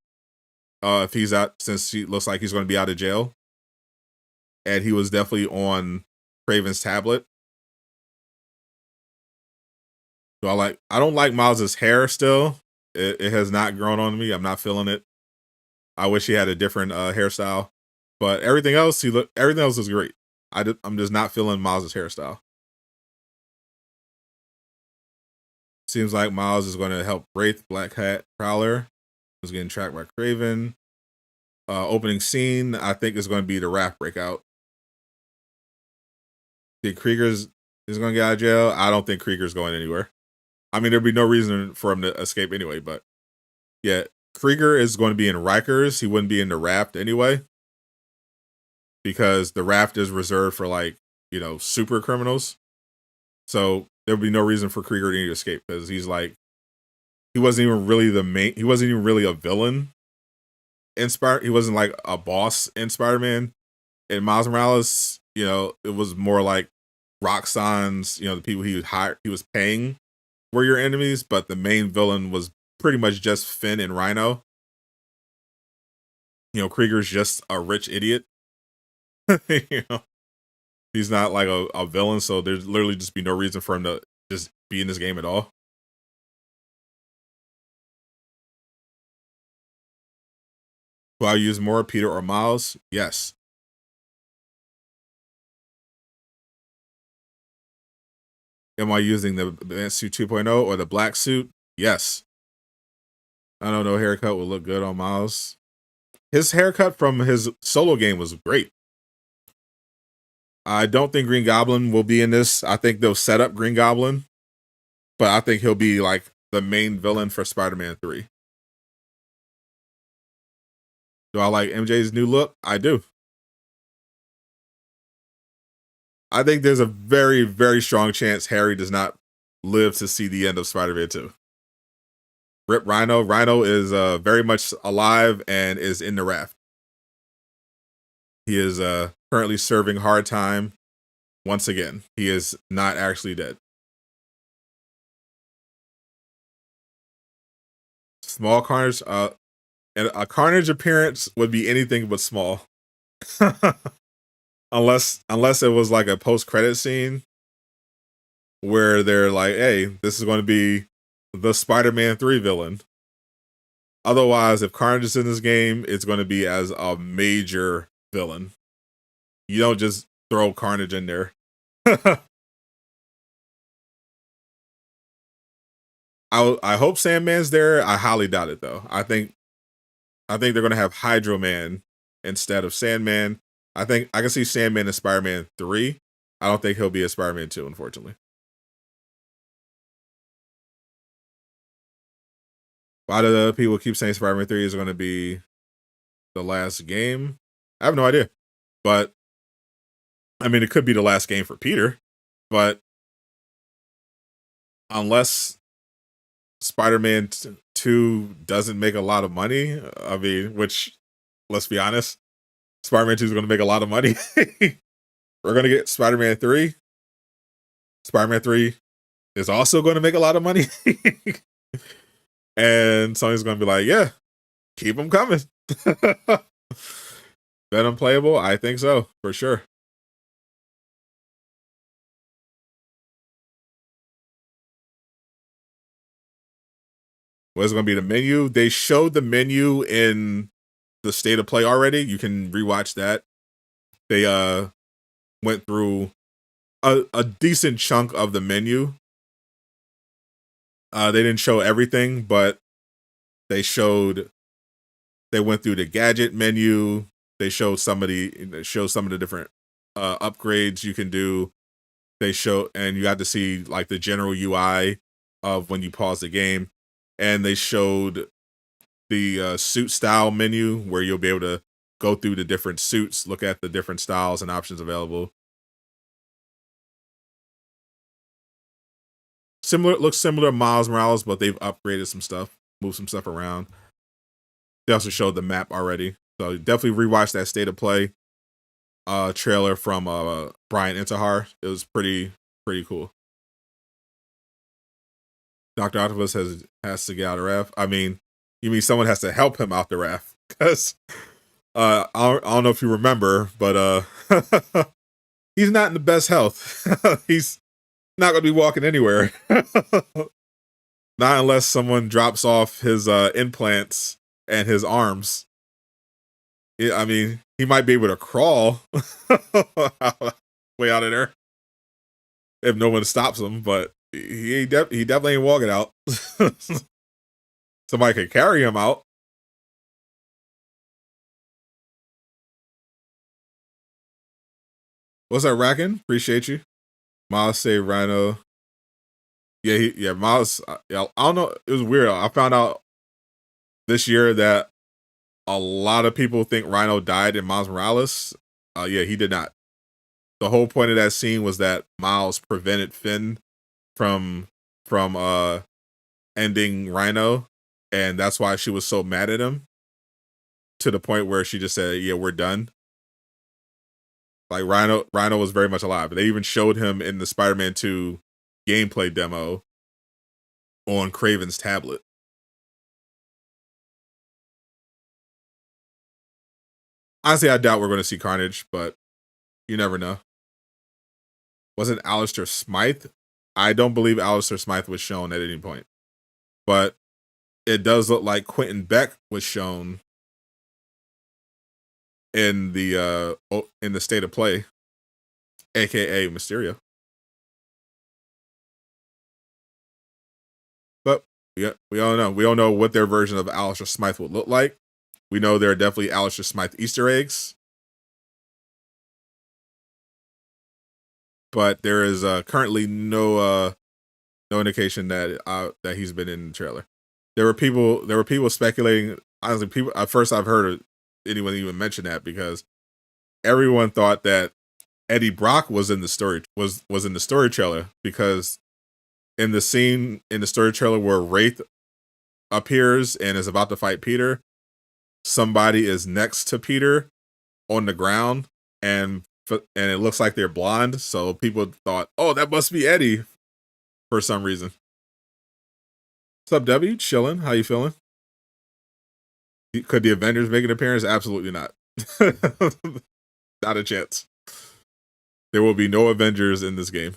If he's out, since he looks like he's going to be out of jail. And he was definitely on Kraven's tablet. So I don't like Miles's hair still. It has not grown on me. I'm not feeling it. I wish he had a different hairstyle. But everything else is great. I'm just not feeling Miles's hairstyle. Seems like Miles is going to help Wraith, Black Hat, Prowler, who's getting tracked by Kraven. Opening scene, I think, is going to be the Raft breakout. Think Krieger's is going to get out of jail? I don't think Krieger's going anywhere. I mean, there'd be no reason for him to escape anyway, but yeah, Krieger is going to be in Rikers. He wouldn't be in the Raft anyway, because the Raft is reserved for, like, super criminals. So there would be no reason for Krieger to need to escape, because he wasn't even really he wasn't even really a villain in he wasn't like a boss in Spider-Man. In Miles Morales, it was more like Roxxon's, the people he was paying were your enemies, but the main villain was pretty much just Finn and Rhino. Krieger's just a rich idiot. He's not like a villain, so there's literally just be no reason for him to just be in this game at all. Will I use more, Peter or Miles? Yes. Am I using the advanced suit 2.0 or the black suit? Yes. I don't know, haircut will look good on Miles. his haircut from his solo game was great. I don't think Green Goblin will be in this. I think they'll set up Green Goblin, but I think he'll be like the main villain for Spider-Man 3. Do I like MJ's new look? I do. I think there's a very, very strong chance Harry does not live to see the end of Spider-Man 2. Rip Rhino. Rhino is very much alive and is in the raft. He is currently serving hard time. Once again, he is not actually dead. Small Carnage. And a Carnage appearance would be anything but small. unless it was like a post-credit scene where they're like, hey, this is going to be the Spider-Man 3 villain. Otherwise, if Carnage is in this game, it's going to be as a major villain. You don't just throw Carnage in there. I hope Sandman's there. I highly doubt it though. I think they're gonna have Hydro Man instead of Sandman. I think I can see Sandman in Spider-Man 3. I don't think he'll be a Spider-Man 2, unfortunately. Why do the people keep saying Spider-Man 3 is gonna be the last game? I have no idea. But I mean, it could be the last game for Peter, but unless Spider-Man 2 doesn't make a lot of money, I mean, which, let's be honest, Spider-Man 2 is going to make a lot of money. We're going to get Spider-Man 3. Spider-Man 3 is also going to make a lot of money. And Sony's going to be like, yeah, keep them coming. Venom playable? I think so, for sure. What's going to be the menu? They showed the menu in the state of play already. You can rewatch that. They went through a decent chunk of the menu. They didn't show everything, but they went through the gadget menu. They showed some of the different upgrades you can do. And you got to see like the general UI of when you pause the game. And they showed the suit style menu where you'll be able to go through the different suits, look at the different styles and options available. Looks similar to Miles Morales, but they've upgraded some stuff, moved some stuff around. They also showed the map already, so definitely rewatch that state of play trailer from Brian Intihar. It was pretty cool. Dr. Octopus has to get out of raft. I mean, you mean someone has to help him out the raft? Because I don't know if you remember, but he's not in the best health. He's not going to be walking anywhere. Not unless someone drops off his implants and his arms. I mean, he might be able to crawl way out of there if no one stops him, but he definitely ain't walking out. Somebody could carry him out. What's up, Rackin? Appreciate you. Miles say Rhino. Yeah, Miles. I don't know. It was weird. I found out this year that a lot of people think Rhino died in Miles Morales. Yeah, he did not. The whole point of that scene was that Miles prevented Finn from ending Rhino, and that's why she was so mad at him. To the point where she just said, "Yeah, we're done." Like Rhino was very much alive. They even showed him in the Spider-Man 2 gameplay demo on Craven's tablet. Honestly, I doubt we're going to see Carnage, but you never know. Wasn't Alistair Smythe? I don't believe Alistair Smythe was shown at any point. But it does look like Quentin Beck was shown in the state of play, aka Mysterio. But yeah, we all know what their version of Alistair Smythe would look like. We know there are definitely Alistair Smythe Easter eggs, but there is currently no indication that that he's been in the trailer. There were people speculating. Honestly, people at first I've heard anyone even mention that because everyone thought that Eddie Brock was in the story trailer, because in the scene in the story trailer where Wraith appears and is about to fight Peter, somebody is next to Peter on the ground, and it looks like they're blonde. So people thought, oh, that must be Eddie for some reason. What's up, W? Chilling. How you feeling? Could the Avengers make an appearance? Absolutely not. Not a chance. There will be no Avengers in this game.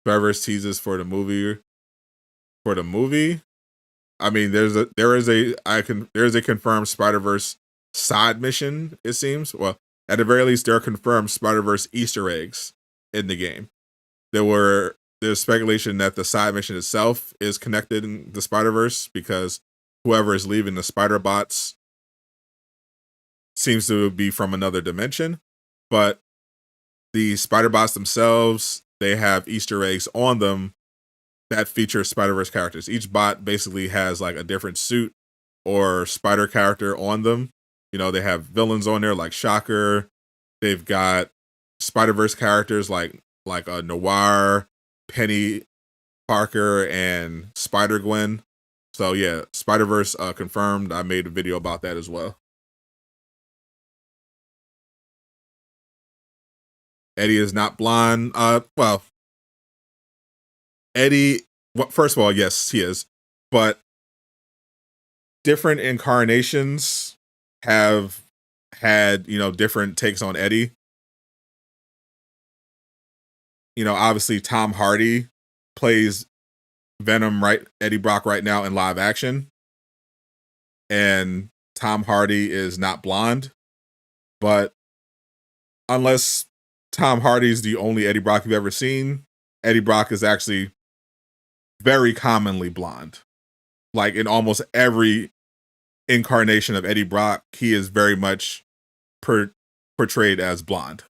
Spider-Verse teases for the movie. For the movie, I mean, there is a confirmed Spider-Verse side mission. It seems. Well, at the very least, there are confirmed Spider-Verse Easter eggs in the game. There's speculation that the side mission itself is connected in the Spider-Verse, because whoever is leaving the Spider Bots seems to be from another dimension. But the Spider Bots themselves, they have Easter eggs on them that feature Spider-Verse characters. Each bot basically has like a different suit or spider character on them. You know, they have villains on there like Shocker. They've got Spider-Verse characters like Noir, Penny Parker, and Spider-Gwen. So yeah, Spider-Verse confirmed. I made a video about that as well. Eddie is not blonde. Well, Eddie, first of all, yes, he is. But different incarnations have had, different takes on Eddie. Obviously Tom Hardy plays Venom, right? Eddie Brock right now in live action. And Tom Hardy is not blonde. But unless Tom Hardy's the only Eddie Brock you've ever seen, Eddie Brock is actually very commonly blonde. Like in almost every incarnation of Eddie Brock, he is very much portrayed as blonde.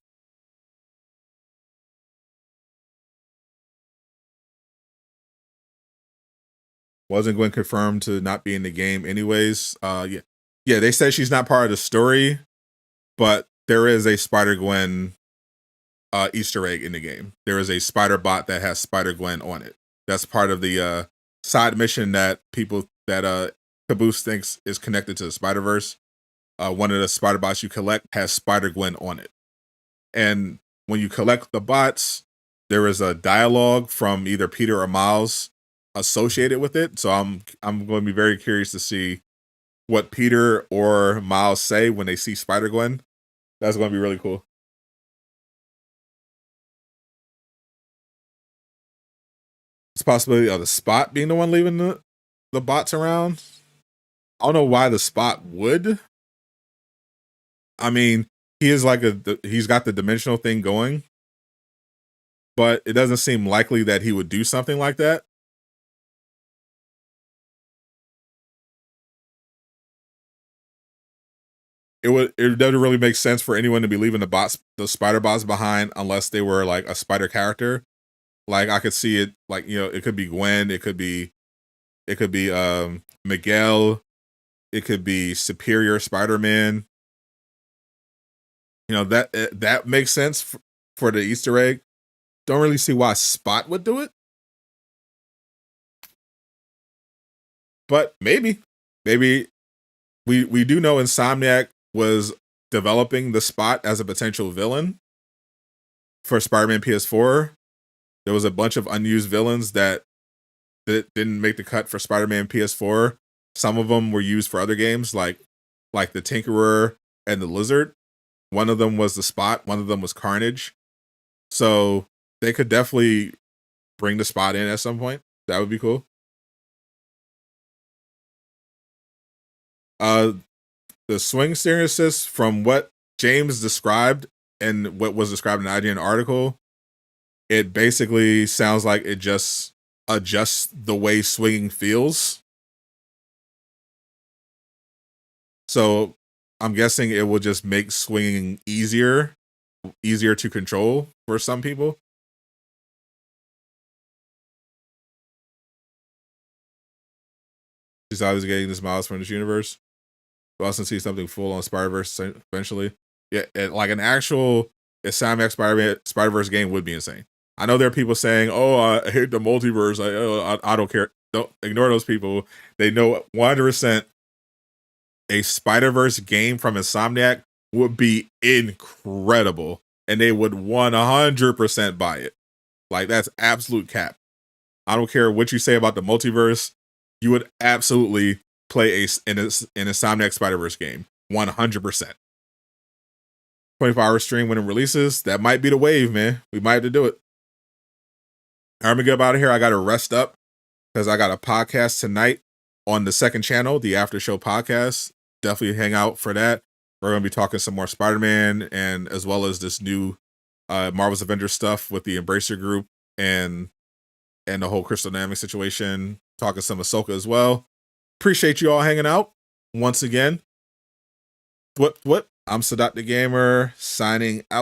Wasn't Gwen confirmed to not be in the game anyways? Yeah, they said she's not part of the story, but there is a Spider-Gwen Easter egg in the game. There is a spider bot that has Spider-Gwen on it. That's part of the side mission that Caboose thinks is connected to the Spider-Verse. One of the spider bots you collect has Spider-Gwen on it. And when you collect the bots, there is a dialogue from either Peter or Miles associated with it. So I'm going to be very curious to see what Peter or Miles say when they see Spider-Gwen. That's going to be really cool. It's a possibility of the Spot being the one leaving the bots around. I don't know why the Spot would. I mean, he is he's got the dimensional thing going, but it doesn't seem likely that he would do something like that. It doesn't really make sense for anyone to be leaving the spider bots behind unless they were like a spider character. Like I could see it, like, it could be Gwen, it could be Miguel, it could be Superior Spider-Man. That makes sense for the Easter egg. Don't really see why Spot would do it, but maybe we do know Insomniac was developing the Spot as a potential villain for Spider-Man PS4. There was a bunch of unused villains that didn't make the cut for Spider-Man PS4. Some of them were used for other games, like the Tinkerer and the Lizard. One of them was the Spot. One of them was Carnage. So they could definitely bring the Spot in at some point. That would be cool. The swing steering assist, from what James described and what was described in the IGN article, it basically sounds like it just adjust the way swinging feels. So I'm guessing it will just make swinging easier to control for some people. She's always getting this miles from this universe. We'll also see something full on Spider-Verse eventually. Yeah, like an actual Insomniac Spider-Verse game would be insane. I know there are people saying, "Oh, I hate the multiverse. I don't care." Don't ignore those people. They know 100% a Spider-Verse game from Insomniac would be incredible, and they would 100% buy it. Like, that's absolute cap. I don't care what you say about the multiverse. You would absolutely play an Insomniac Spider-Verse game. 100%. 24-hour stream when it releases. That might be the wave, man. We might have to do it. I'm gonna get out of here. I gotta rest up because I got a podcast tonight on the second channel, the After Show podcast. Definitely hang out for that. We're gonna be talking some more Spider-Man, and as well as this new Marvel's Avengers stuff with the Embracer group and the whole Crystal Dynamics situation. Talking some Ahsoka as well. Appreciate you all hanging out once again. I'm Sadot The Gamer, signing out.